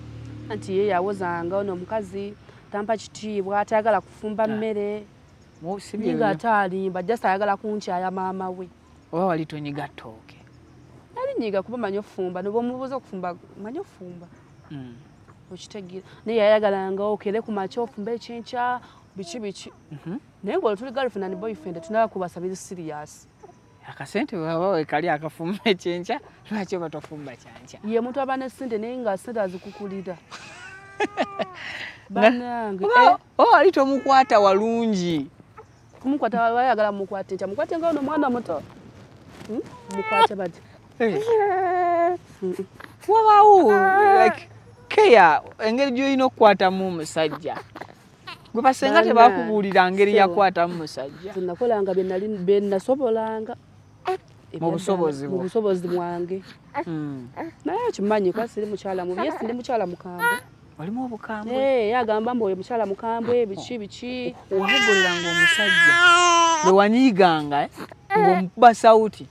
Anti ye yawozanga ono omukazi tampa kitiibwa atayagala kufumba mmere. Singa ataalimba just ayagala kunkyaya maama we. Oba wali tonyiga ttooke? Nali nyiga kuba manyi ofumba ne bw'omubuuza okufumba manyi ofumba. Okitegeera. Naye yayagalanga okere ku makya ofumba ekyenkya biki. Naye ng'olwo tuli girlfriend and boyfriend tunaba kubasabira serious. Akasente bwaba wekali akafumba ekyenkya lwaki oba tofumba kyankya? Ye muntu aba ne ssente naye nga ssente azikukulira. Bannange. Wali tomukwata walungi. Kumukwata wayagala mukwate nkya mukwate nga ono mwana muto. Mukwate bati. Wabaawo like keya engeri gy'olina okukwatamu omusajja. Gwe basenga tebakubuulira ngeri yakwatamu musajja. Nakolanga bye nasobolanga. Mu busobozi bwange. Naye kimanyi kwa siri mukyala mubi. Yes ndi mukyala mukambwe. Walimu obukambwe? Yagamba mbu oyo mukyala mukambwe biki. Wamugolelanga omusajja. Bwe wanyiiganga ng'omukuba sawuti.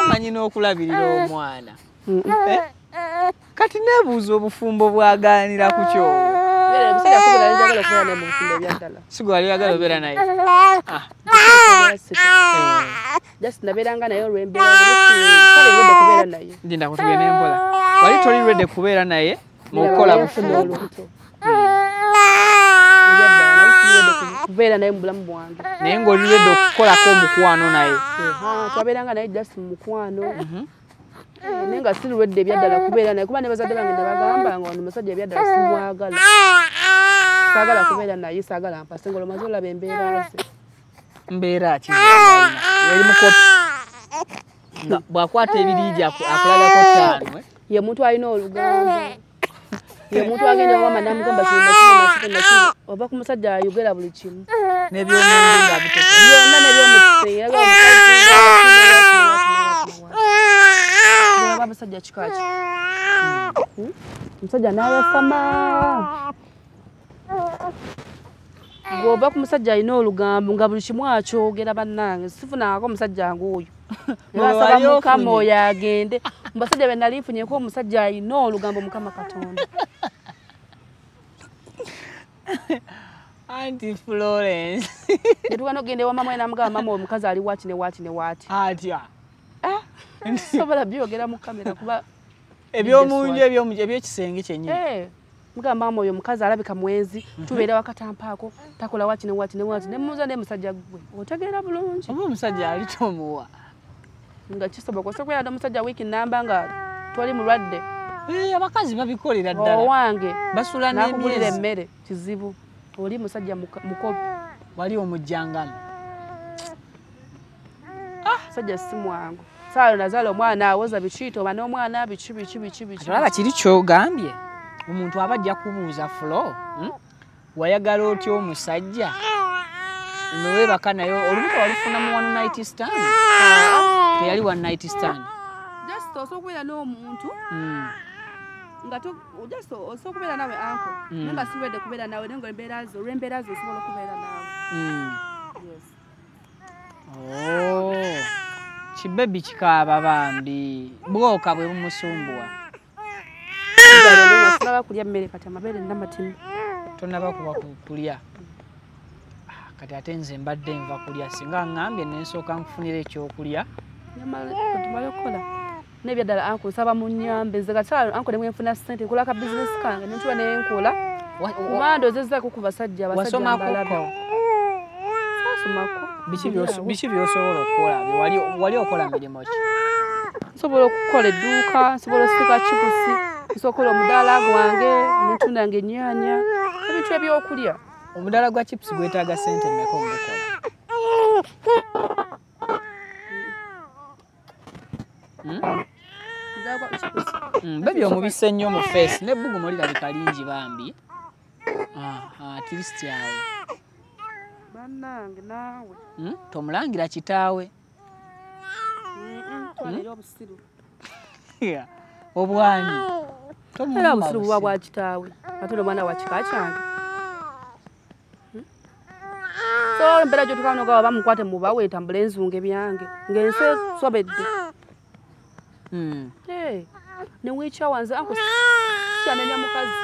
Omanyi n'okulabirira omwana. Kati neebuuza obufumbo bwagaanira ku kyo. Sigo wali oyagala obeera naye? Nabeeranga naye olw'embeera naye. Ndinda kutugenda empola. Wali toli ready kubeera naye mu kukola bufumbo? Kubeera naye mu bulamu bwange. Naye ng'oli ready okukolako omukwano naye? Twabeeranga naye just mu mukwano. Naye nga sirwedde ebyaddala kubeera naye kuba ne bazadde bange ne bagamba nga ono omusajja ebyaddala simwagala. Saagala kubeera naye saagala mpase ng'olwo maze olaba embeera ze. Mbeera ki? Yali mukopi. Bw'akwata ebiriigi akulagako ttaano. Ye muntu alina olugambo. Ye muntu agenda wama namugamba kino oba ku musajja ayogera buli kimu. N'ebyomundu nga bitete. Byonna n'ebyomukise abasajja kikaki. Musajja n'ayasama. Gwoba ku musajja alina olugambo nga buli kimu akyogera bannange. Sifunangako omusajja ng'oyo. Nebasaba Mukama oyo agende. Mbasajja be nali nfunyeko omusajja alina olugambo Mukama Katonda. Auntie Florence. Netugana ogenda ewa mama we namugamba mama omukazi ali waati ne waati ne waati. Atya. Sobola byogera mu kamera kuba ebyomunju eby'ekisenge kyennyini. mugamba mama oyo mukazi alabika mwezi tubeera wakatampaako takola wati ne muza ne musajja gwe otegeera bulungi oba omusajja ali tomuwa nga kisoboka osokwera omusajja wiiki namba nga twali mulwadde abakazi babikolera ddala owange basula n'emyezi emmere kizibu oli musajja mukopi wali omujjangamu musajja si mwangu saalo nazaala omwana awoza bikiito oba n'omwana biki alaba kiri kyogambye omuntu aba ajja kubuuza fulo wayagala otya omusajja nowebaka naye olubuto walufuna mu one night stand teyali one night stand just osokubeera n'omuntu nga just osokubeera nawe anko nga siwedde kubeera nawe nenga olw'embeera zo osobola okubeera nawe kibebi kikaaba bambi bwoka bwe bumusumbuwa tonaba kulya mmere kati amabeere n'amatimu tonaba kuba kulya kati ate nze mbadde nva kulya singa ngambye nensooka nkufunira ekyokulya tumale okukola n'ebyaddala anko nsaba mu nnyambe nze kati anko nemwe nfuna ssente nkola ka bizinesi kange nentuba nenkola kuba ndozezzaako ku basajja wasomako asomako biki byosobola okukola wali okola mirimu ki nsobola okukola edduuka nsobola osika chipusi nsokola omudaala gwange nentundanga ennyaanya ebintu ebyokulya omudaala gwa chipusi gwetaaga ssente mmeka omukola bebi omubise nnyo mu feesi nebbugumu olirabika lingi bambi at least awo bannange naawe tomulangira kitaawe twalira obusiru obwani era obusiru buba bwa kitaawe ate omwana wa kika kyange so embeera gyotukanoga bamukwate mubawe etambula enzunga ebyange ng'ensi esobedde newiikya wanze anko kyanenya mukazi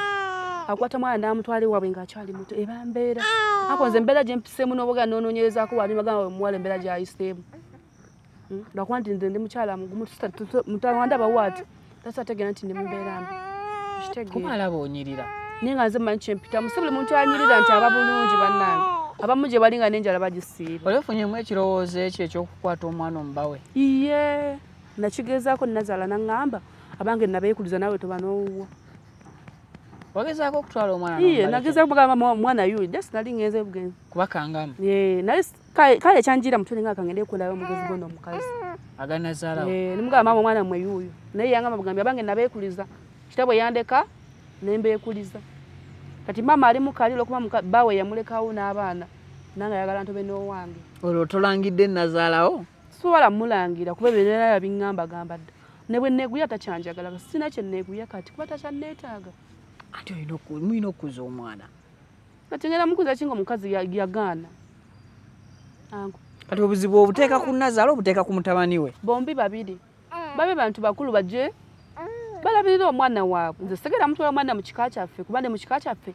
akwata mwana n'amutwala ewaabwe ng'akyali muto eba mbeera anko nze embeera gye mpiseemu n'oboga noonoonyerezaako wali magamba muwala embeera gy'ayiseemu lwakuba nti nze ndi mukyala mugumu mutawandaba waati tasategeera nti ndi mubeera mbi kumalaba onyirira naye nga nze mmanyi kyempitamu si buli muntu anyirira nti aba bulungi bannange abamu gye bali nga n'enjala bagisiiba oli ofunyemu ekirowoozo ekyo ekyokukwata omwana omubawe iye nakigezaako nazaala naŋŋamba abange nabeekuliza nawe toba n'owuwo wagezaako okutwala omwana iye nagezaako kugamba omwana yuyi desi nali ngenze bugenzi kubakangamu naye kale ekyanjira mutwe nga kangende ekulayo omugezi gwe n'omukazi aganazaalawo nimugamba mama omwana mmwe yuuyo naye yangamba bugambi abange nabeekuliza kitabwe yandeka nembeekuliza kati mama ali mukaliro okuba bawe yamulekawo n'abaana nange ayagala ntobe n'owange olwo tolangidde nazaalawo siwala mulangira kuba ebirala biŋŋambagamba dda ne bwe neeguya takyanjagala sina kye neeguya kati kuba takyanneetaaga ati mulina okuza omwana kati ngenda mukuza kinga omukazi yagaana kati obuzibu obuteeka ku nazaala obuteeka ku mutabani we bombi babiri babe bantu bakulu bajje balabirira omwana waabwe nze segera mutwala omwana mu kika kyaffe kuba ne mu kika kyaffe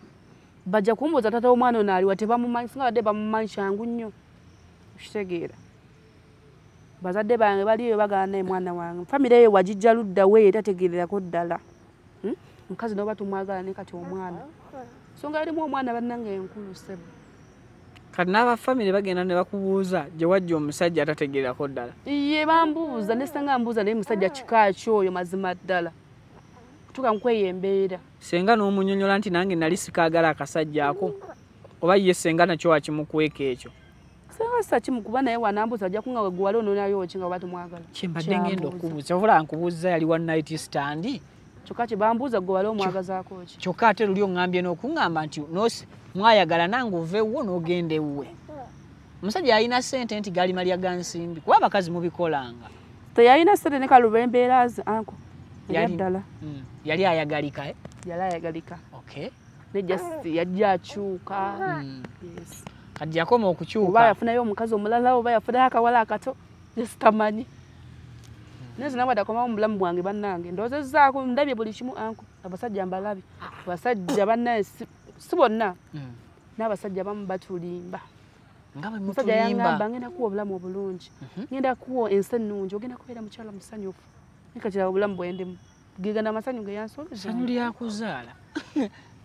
bajja kumbuuza tata w'omwana ono aliwa tebamumanyi singa badde bamumanyi kyangu nnyo okitegeera bazadde bange baliyo bagaana naye mwana wange famire eyo wagijja ludda we etategeererako ddala omukazi noba tumwagala ne kati omwana nsonga yalimu omwana bannange enkulu ssebo kati n'abafamire bagenda ne bakubuuza gye wajja omusajja atategeerako ddala iye bambuuza nesanga mbuuza naye musajja kika kyoyo mazima ddala kutuuka nkweyo embeera senga n'omunyonyola nti nange nali sikaagala akasajja ako oba ye senga nakyo wakimukweka ekyo senga sakimukuba naye wanambuuza ajja kunga weguwali onoonayo ki nga oba tumwagala kyembadde ngenda okubuuza obula nkubuuza yali one night stand kyokka kye bambuuza gwe wali omwagazaako ki kyokka ate luli oŋŋambye n'okuŋŋamba nti mwayagala nange oveewo n'ogenda ewuwe omusajja yalina ssente nti gali malya ga nsimbi kuba abakazi mubikolanga teyalina ssente ne kalube embeera ze anko ddala yali ayagalika yali ayagalika nejja yajja akyuka kati yakoma okukyuka oba yafunayo omukazi omulala oba yafunayo akawala akato nesitamanyi neze nawe dakomawo mu bulamu bwange bannange ndowozezzaako ndabye buli kimu anko abasajja mbalabye abasajja bannange si bonna n'abasajja bamu batulimba omusajja yangamba ngenda kuwa obulamu obulungi ngenda kuwa ensi ennungi ogenda kubeera mukyala musanyufu nikatira obulamu bwendimu gegana amasanyu ge yansooza sanyu lyakuzaala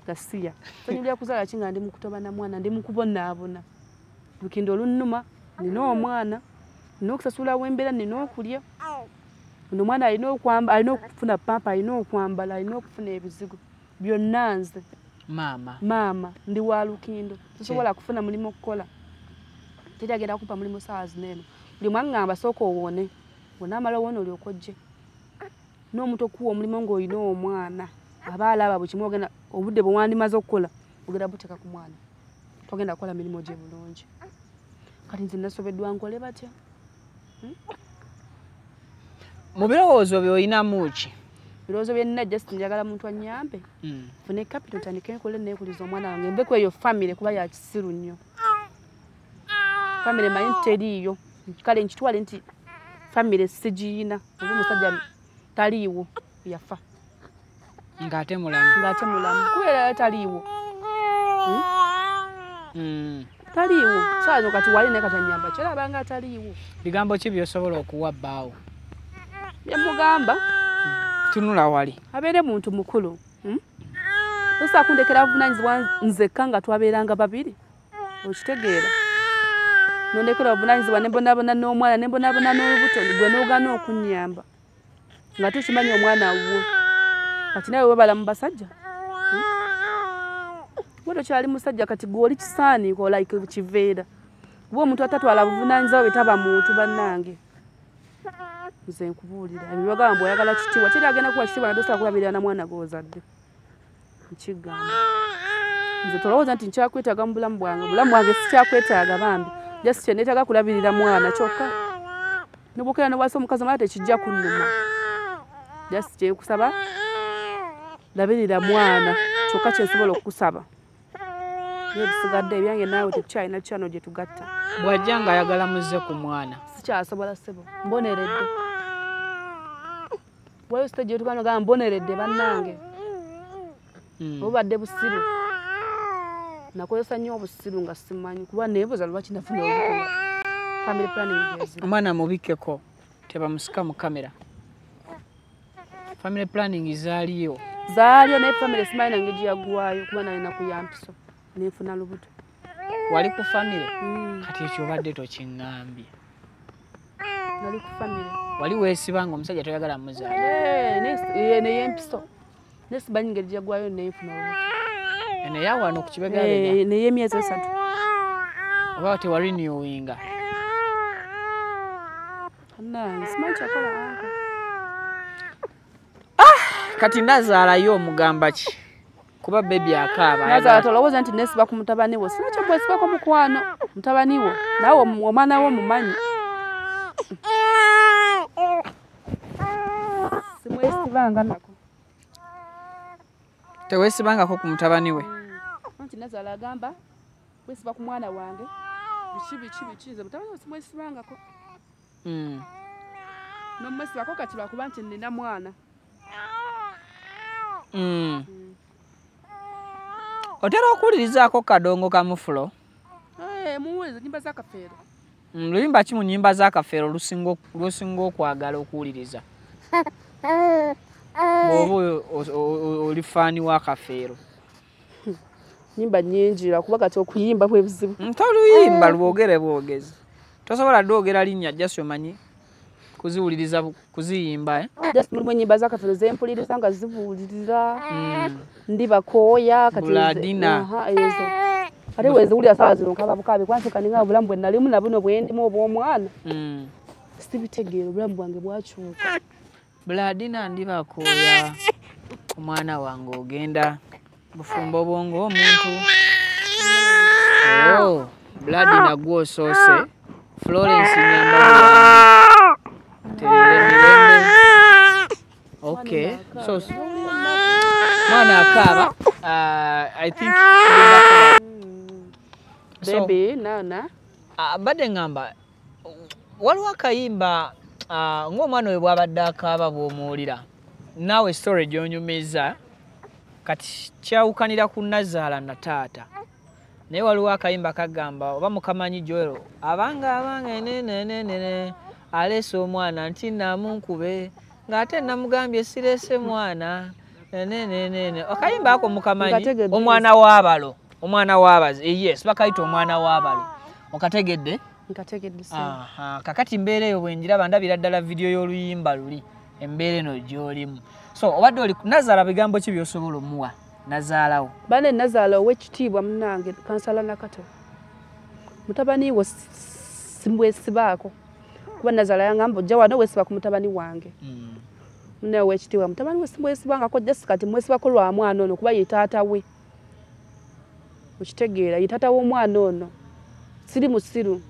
gasiya tonyilia kuzala kinga ndi mukutoba na mwana ndi mukubonaabona lukindo olunnuma nina omwana nina okusasula wembera nina okulya ono mwana alina okufuna pampa alina okwambala alina okufuna ebizigo byonna nze maama ndi wa lukindo tosobola kufuna mulimu okukola teri agenda kupa mulimu saawa zineeno buli mwangamba sooka owone onaamala owone olyokojje n'omuntu okuwa omulimu ng'olina omwana aba alaba bwe kimu ogenda obudde bwe wandimaze okukola ogenda buteeka ku mwana togenda kukola mirimu gye bulungi kati nze nasobeddwa nkole batya mu birowoozo by'olinamu ki birowoozo byenna just njagala muntu annyambe fune capital tandike nkole neekuliza omwana wange mbeku eyo famire kuba ya kisiru nnyo famire manyi teriiyo kale nkitwale nti famire sigiyina oba omusajja taliiwo yafa ng'ate mulamu kubeera taliiwo taliiwo saazo kati wali ne katanyamba kyerabanga taliiwo bigambo ki byosobola okuwa bbaawo byemugamba tunula wali abeere muntu mukulu tosobola kundekera buvunaanyizibwa nzekka nga twabeeranga babiri okitegeera nondekera obuvunaanyizibwa nembonaabona n'omwana nembonaabona n'olubuto gwe n'ogaana okunnyamba nga tukimanyi omwana wo kati nawe webala mu basajja bwe tokyali musajja kati gwe oli kisaaniiko like kiveera kuba omuntu atatwala buvunaanyizibwa betaba muntu bannange nze nkubuulira ebibagamba mbwe oyagala kitiibwa teri agenda kuwa kitiibwa natosobola kulabirira na mwana g'ozadde nkigamba nze tolowooza nti nkyakwetaaga mu bulamu bwange sikyakwetaaga bambi just kyenetaaga kulabirira mwana kyokka nobukera nobwasa omukazi omala tekijja kunnuma just kyenkusaba labirira mwana kyokka kyensobola okukusaba ebisigadde ebyange naawe tetukyalina kyano gye tugatta bw'ajja ng'ayagala muzze ku mwana sikyasobola ssebo mboneredde wayo stage yetukanogaa mboneredde bannange obadde busiru nakozesa nnyo obusiru nga simanyi kuba neebuuza lwaki nafuna obukola family planning gezi omwana mubikkeko tebamusika mu kamera family planning zaaliyo naye family simanyi nange gyeyaguwaayo kuba nalina kuyampiso nenfuna lubuto wali ku family kati ekyo obadde tokiŋŋambye nali ku family wali weesiba nga omusajja toyagala muzaala neyempiso nesimanyi ngeri gyagwayo nenfuna lubuto naye wano ku kibegabega naye emyezi 3 oba tewarinewinga simanyi kyakola anka kati nazaalayo omugamba ki kuba bebi akaaba nazaala tolowooza nti nesiba ku mutabani wo sinakyo bwesibako mukwano mutabani wo naawe omwana wo mumanyi simwesibanga nako teweesibangako ku mutabani we anti nazaala agamba wesiba ku mwana wange biki nze mutabani we simwesibangako nomwesibako kati lwakuba nti nina mwana otera okuwulirizaako kadongo kamufulo muwuliriza nyimba zakafeero luyimba ki mu nnyimba zakafeero lusinga okwagala okuwuliriza oba oli faani wa kafeero nyimba nyingi lwakuba kati okuyimba bwebuzibu toluyimba lwogere bwogezi tosobola dwogera linnya jasi omanyi kuziwuliriza kuziyimba just mulimu ennyimba zakafeero zempuliriza nga zibuulirira ndi bakooya Buladina ezo ate weziwulira saawa zino nkababukabe kwansokaninga obulamu bwe nalimu na buno bwe ndimu obw'omwana sibitegeera obulamu bwange bwakyuka Buladina ndi bakooya omwana wange ogenda bufumbo bwongo omuntu Buladina gwosoose Florence Nyamba terere okay so mwana akaaba I think baby nana badde ngamba waliwo akayimba ng'omwana we bw'abadde akaaba bw'omuwulira naawe story gy'onyumiza kati kyawukanira ku nazaala na taata naye waliwo akayimba kagamba oba mukamanyi Joel abanga enenenene aleese omwana nti namunkube ng'ate namugambye sireese mwana nene akayimba ako mukamanyi omwana w'abalo omwana w'abazi yes bakayita omwana w'abalo okategedde nkategedde kakati mbeera eyo bwenjiraba ndabira ddala video y'oluyimba luli embeera eno gy'olimu so obadde oli Nazaala bigambo ki by'osobola omuwa Nazaalawo bane Nazaala ow'ekitiibwa munnange kansala Nakato mutabani wo simbwesibaako kuba Nazaala yangamba ojja wano weesiba ku mutabani wange naye ow'ekitiibwa mutabani we simbwesibangako Jessica timwesibako lwa mwana ono kuba ye taata we okitegeera ye taata w'omwana ono siri musiru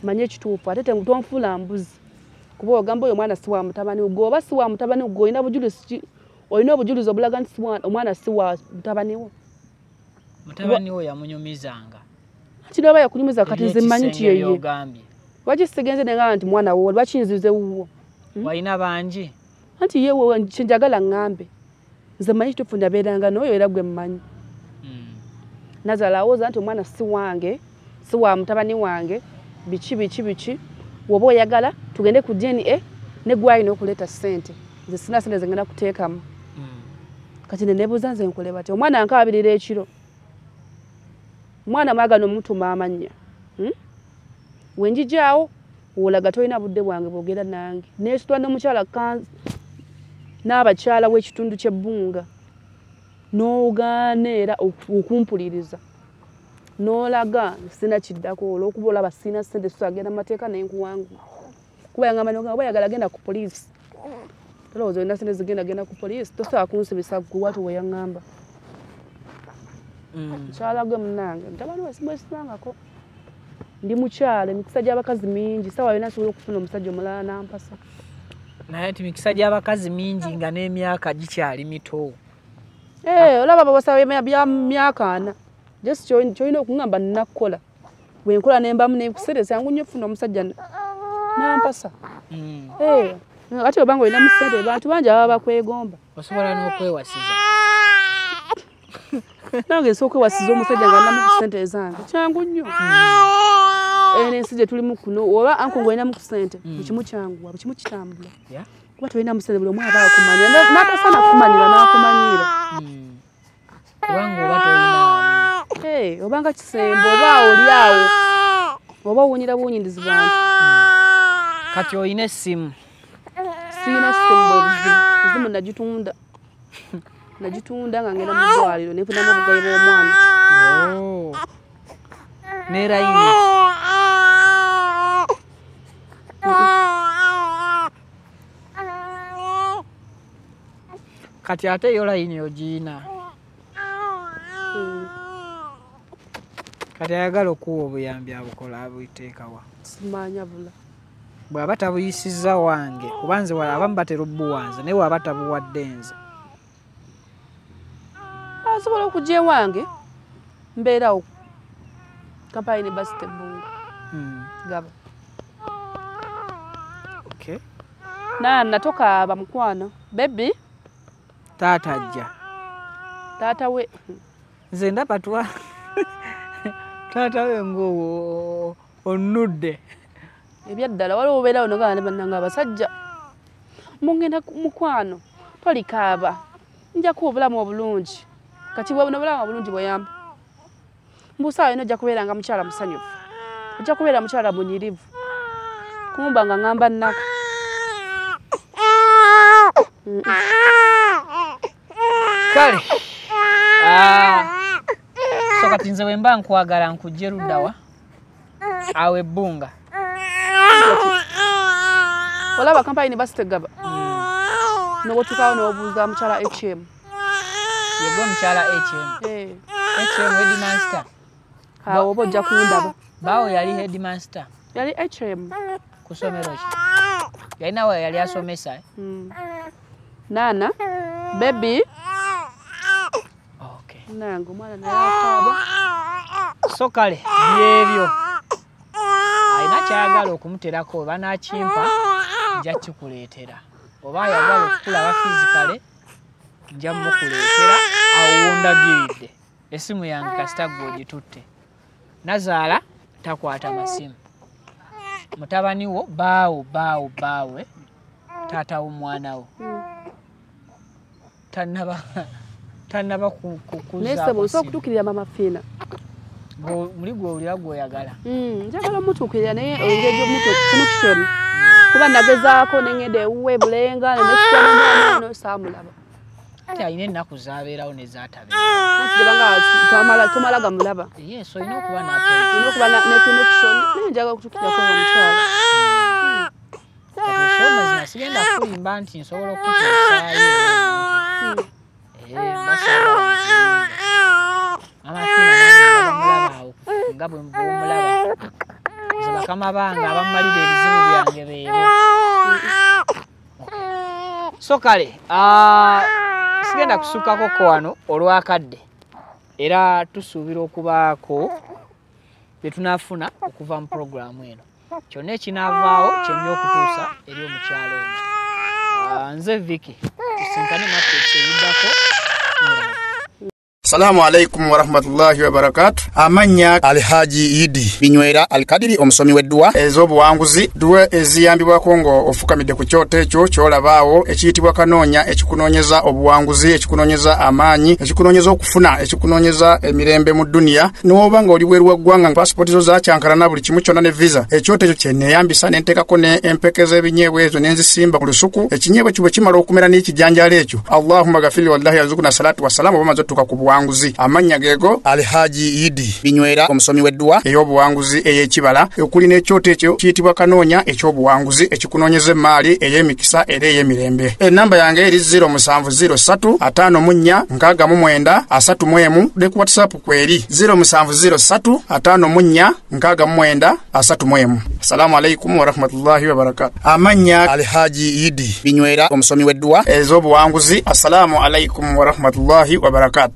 manye ekituufu ate tonfuula mbuzi kuba ogamba oyo omwana si wa mutabani we oba si wa mutabani we olina bujulizi olina obujulizi obulaga nti omwana si wa mutabani wo mutabani wo yamunyumizanga kino oba yakunyumiza kati nze mmanyi nti yeye lwaki sigenze nengamba nti mwana wo lwaki nzize wuwo walina bangi anti yewe kyenjagala ŋŋambe nze mmanyi kituufu ndabeeranga n'oyo era gwe mmanyi Nazaala awooza nti omwana si wange si wa mutabani wange biki woba oyagala tugende ku DNA ne gwalina okuleeta ssente nze sina ssente zengenda kuteekamu kati neneebuuza nze nkole bati omwana ankaabirira ekiro omwana mwagano omutuma amannya wenjijaawo olaga tolina budde bwange bwogera nange neesitula n'omukyala n'abakyala w'ekitundu ky'ebbunga n'ogaana era okumpuliriza n'olaga sina kiddako olw'okuba olaba sina ssente so agenda mu mateeka n'enkuwangula kuba yangamba noba yagala genda ku poliisi tolowooza olina ssente genda ku poliisi tosobola kunsibisa gwe watu we yaŋŋamba mukyala gwe munnange mutabani we simbwesibangako ndi mukyala emikisa gy'abakazi mingi sawa yona asobola okufuna omusajja omulala nampasa naye ti mikisa gy'abakazi mingi nga n'emyaka gikyali mito olaba babasaba bya myaka 4 just kyolina okuŋŋamba nnakukola bwenkola nembamu nekuseresa yangu nnyo okufuna omusajja nampasa ate obanga olina mu ssente bantu bangi ababa bakwegomba osobola n'okwewasiza nange nsobola okwewasiza omusajja nga namu ku ssente zange kyangu nnyo n'ensi gye tulimu kuno oba anko ng'olinamu ku ssente bukimu kyanguwa bukimu kitambula kuba tolina mu ssente buli omu aba akumanyira n'atasaana kukumanyira n'akumanyira kubanga oba tolina obanga kisembe oba oli awo oba owunyira buwunyirizi bantu kati olina essimu siina ssimu bwe buzibu ezimu nagitunda nga ngenda mu ddwaliro nefunamu obugayi bw'omwana nerayini kati ate yo layini ogiina kati ayagala okuwa obuyambi abukola abuyiteekawa simanya bula bw'aba tabuyisizza wange kuba nze abamu batera obbuwanze naye bw'aba tabuwadde nze asobola okujja ewange mbeerawo kampani ne basite bunga gaba natokaaba mukwano bebi taata ajja taata we nze ndaba taata we ng'owo onnudde ebyaddala waliwo obeerawo nogaba ne bannanga abasajja mugenda mukwano tolikaaba njaku obulamu obulungi kati bwabona obulamu obulungi bweyamba mbusaawo ino ojja kubeera nga mukyala musanyufu ojja kubeera mukyala munyirivu kumba nga ŋŋamba nnaka kale so kati nze bwe mba nkwagala nkujje luddawa awo ebbunga olaba kampani ne basitegaba nowotukawo nobuuza mukyala HM yegwe mukyala HM headmaster awo oba ojja kundaba baawo yali headmaster yali HM ku ssomero ki yalina we yali asomesa nana bebi nange omwana nayakaaba so kale byebyo alina kyayagala okumuterako oba nakimpa nja kikuleetera oba ayagala okukulaba fizikale nja mukuleetera awo wondagiridde essimu yange kasita gwe ogitutte Nazaala takwata masimu mutabani wo baawe taata w'omwana wo tanaba kukuza nese bonso kutukirira mama Fina muri gwo oyagala njagala mutukirira naye engeri omuntu connection kuba nagezaako nengede uwe bulenga no samulaba ati ayine ennaku zaabeerawo ne zaatabera ati tumalaga mulaba yes olina okuba ne connection naye njagala kutukirira kwa omukyala mazima sigenda kulimba nti nsobola okutusaayo nga bwe mbumulaba bakama bange abamalira ebizibu byange beero so kale sigenda kusukako ko wano olwakadde era tusuubira okubaako bye tunafuna okuva mu programu eno kyonna ekinaavaawo kyemya okutuusa eri omukyalo ono nze Vicky tusinkane matrix eyiddako. Assalamu alaikum warahmatullahi wabarakatuh. Amanya Alhaji Idi Binywera Alkadiri omusomi weddua ez'obuwanguzi duwe eziyambibwako ngo ofukamidde ku kyoto ekyo kyolabaawo ekiyitibwa kanoonya ekikunoonyeza obuwanguzi ekikunoonyeza amaanyi ekikunoonyeza okufuna ekikunoonyeza emirembe mu dunia n'oba nga oli bweru wa ggwanga passport zo zakyankalana buli kimu kyonna ne visa ekyoto ekyo kyenneeyambisa n'enteekako ne empeke z'ebinyeebwa ezo n'enzisimba ku lusuku ekinyeebwa kibwe kimala okumera n'ekijanjaalo ekyo Allahumma gafiri wallahi yazukuna salatu wassalamu bamaze ottuka ku buwanguzi amanya gego Alhaji Idi Binywera omusomi weddua ey'obuwanguzi ey'ekibala okuli n'ekyoto ekyo kiyitibwa kanoonya eky'obuwanguzi ekikunoonyeza emaali ey'emikisa era ey'emirembe. Enamba yange eri 0703546931 ne ku WhatsApp kweri 0703546931. Assalamu alaikum warahmatullahi wabarakatuh. Amanya Alhaji Idi Binywera omusomi weddua ez'obuwanguzi. Assalamu alaikum warahmatullahi wabarakatuh.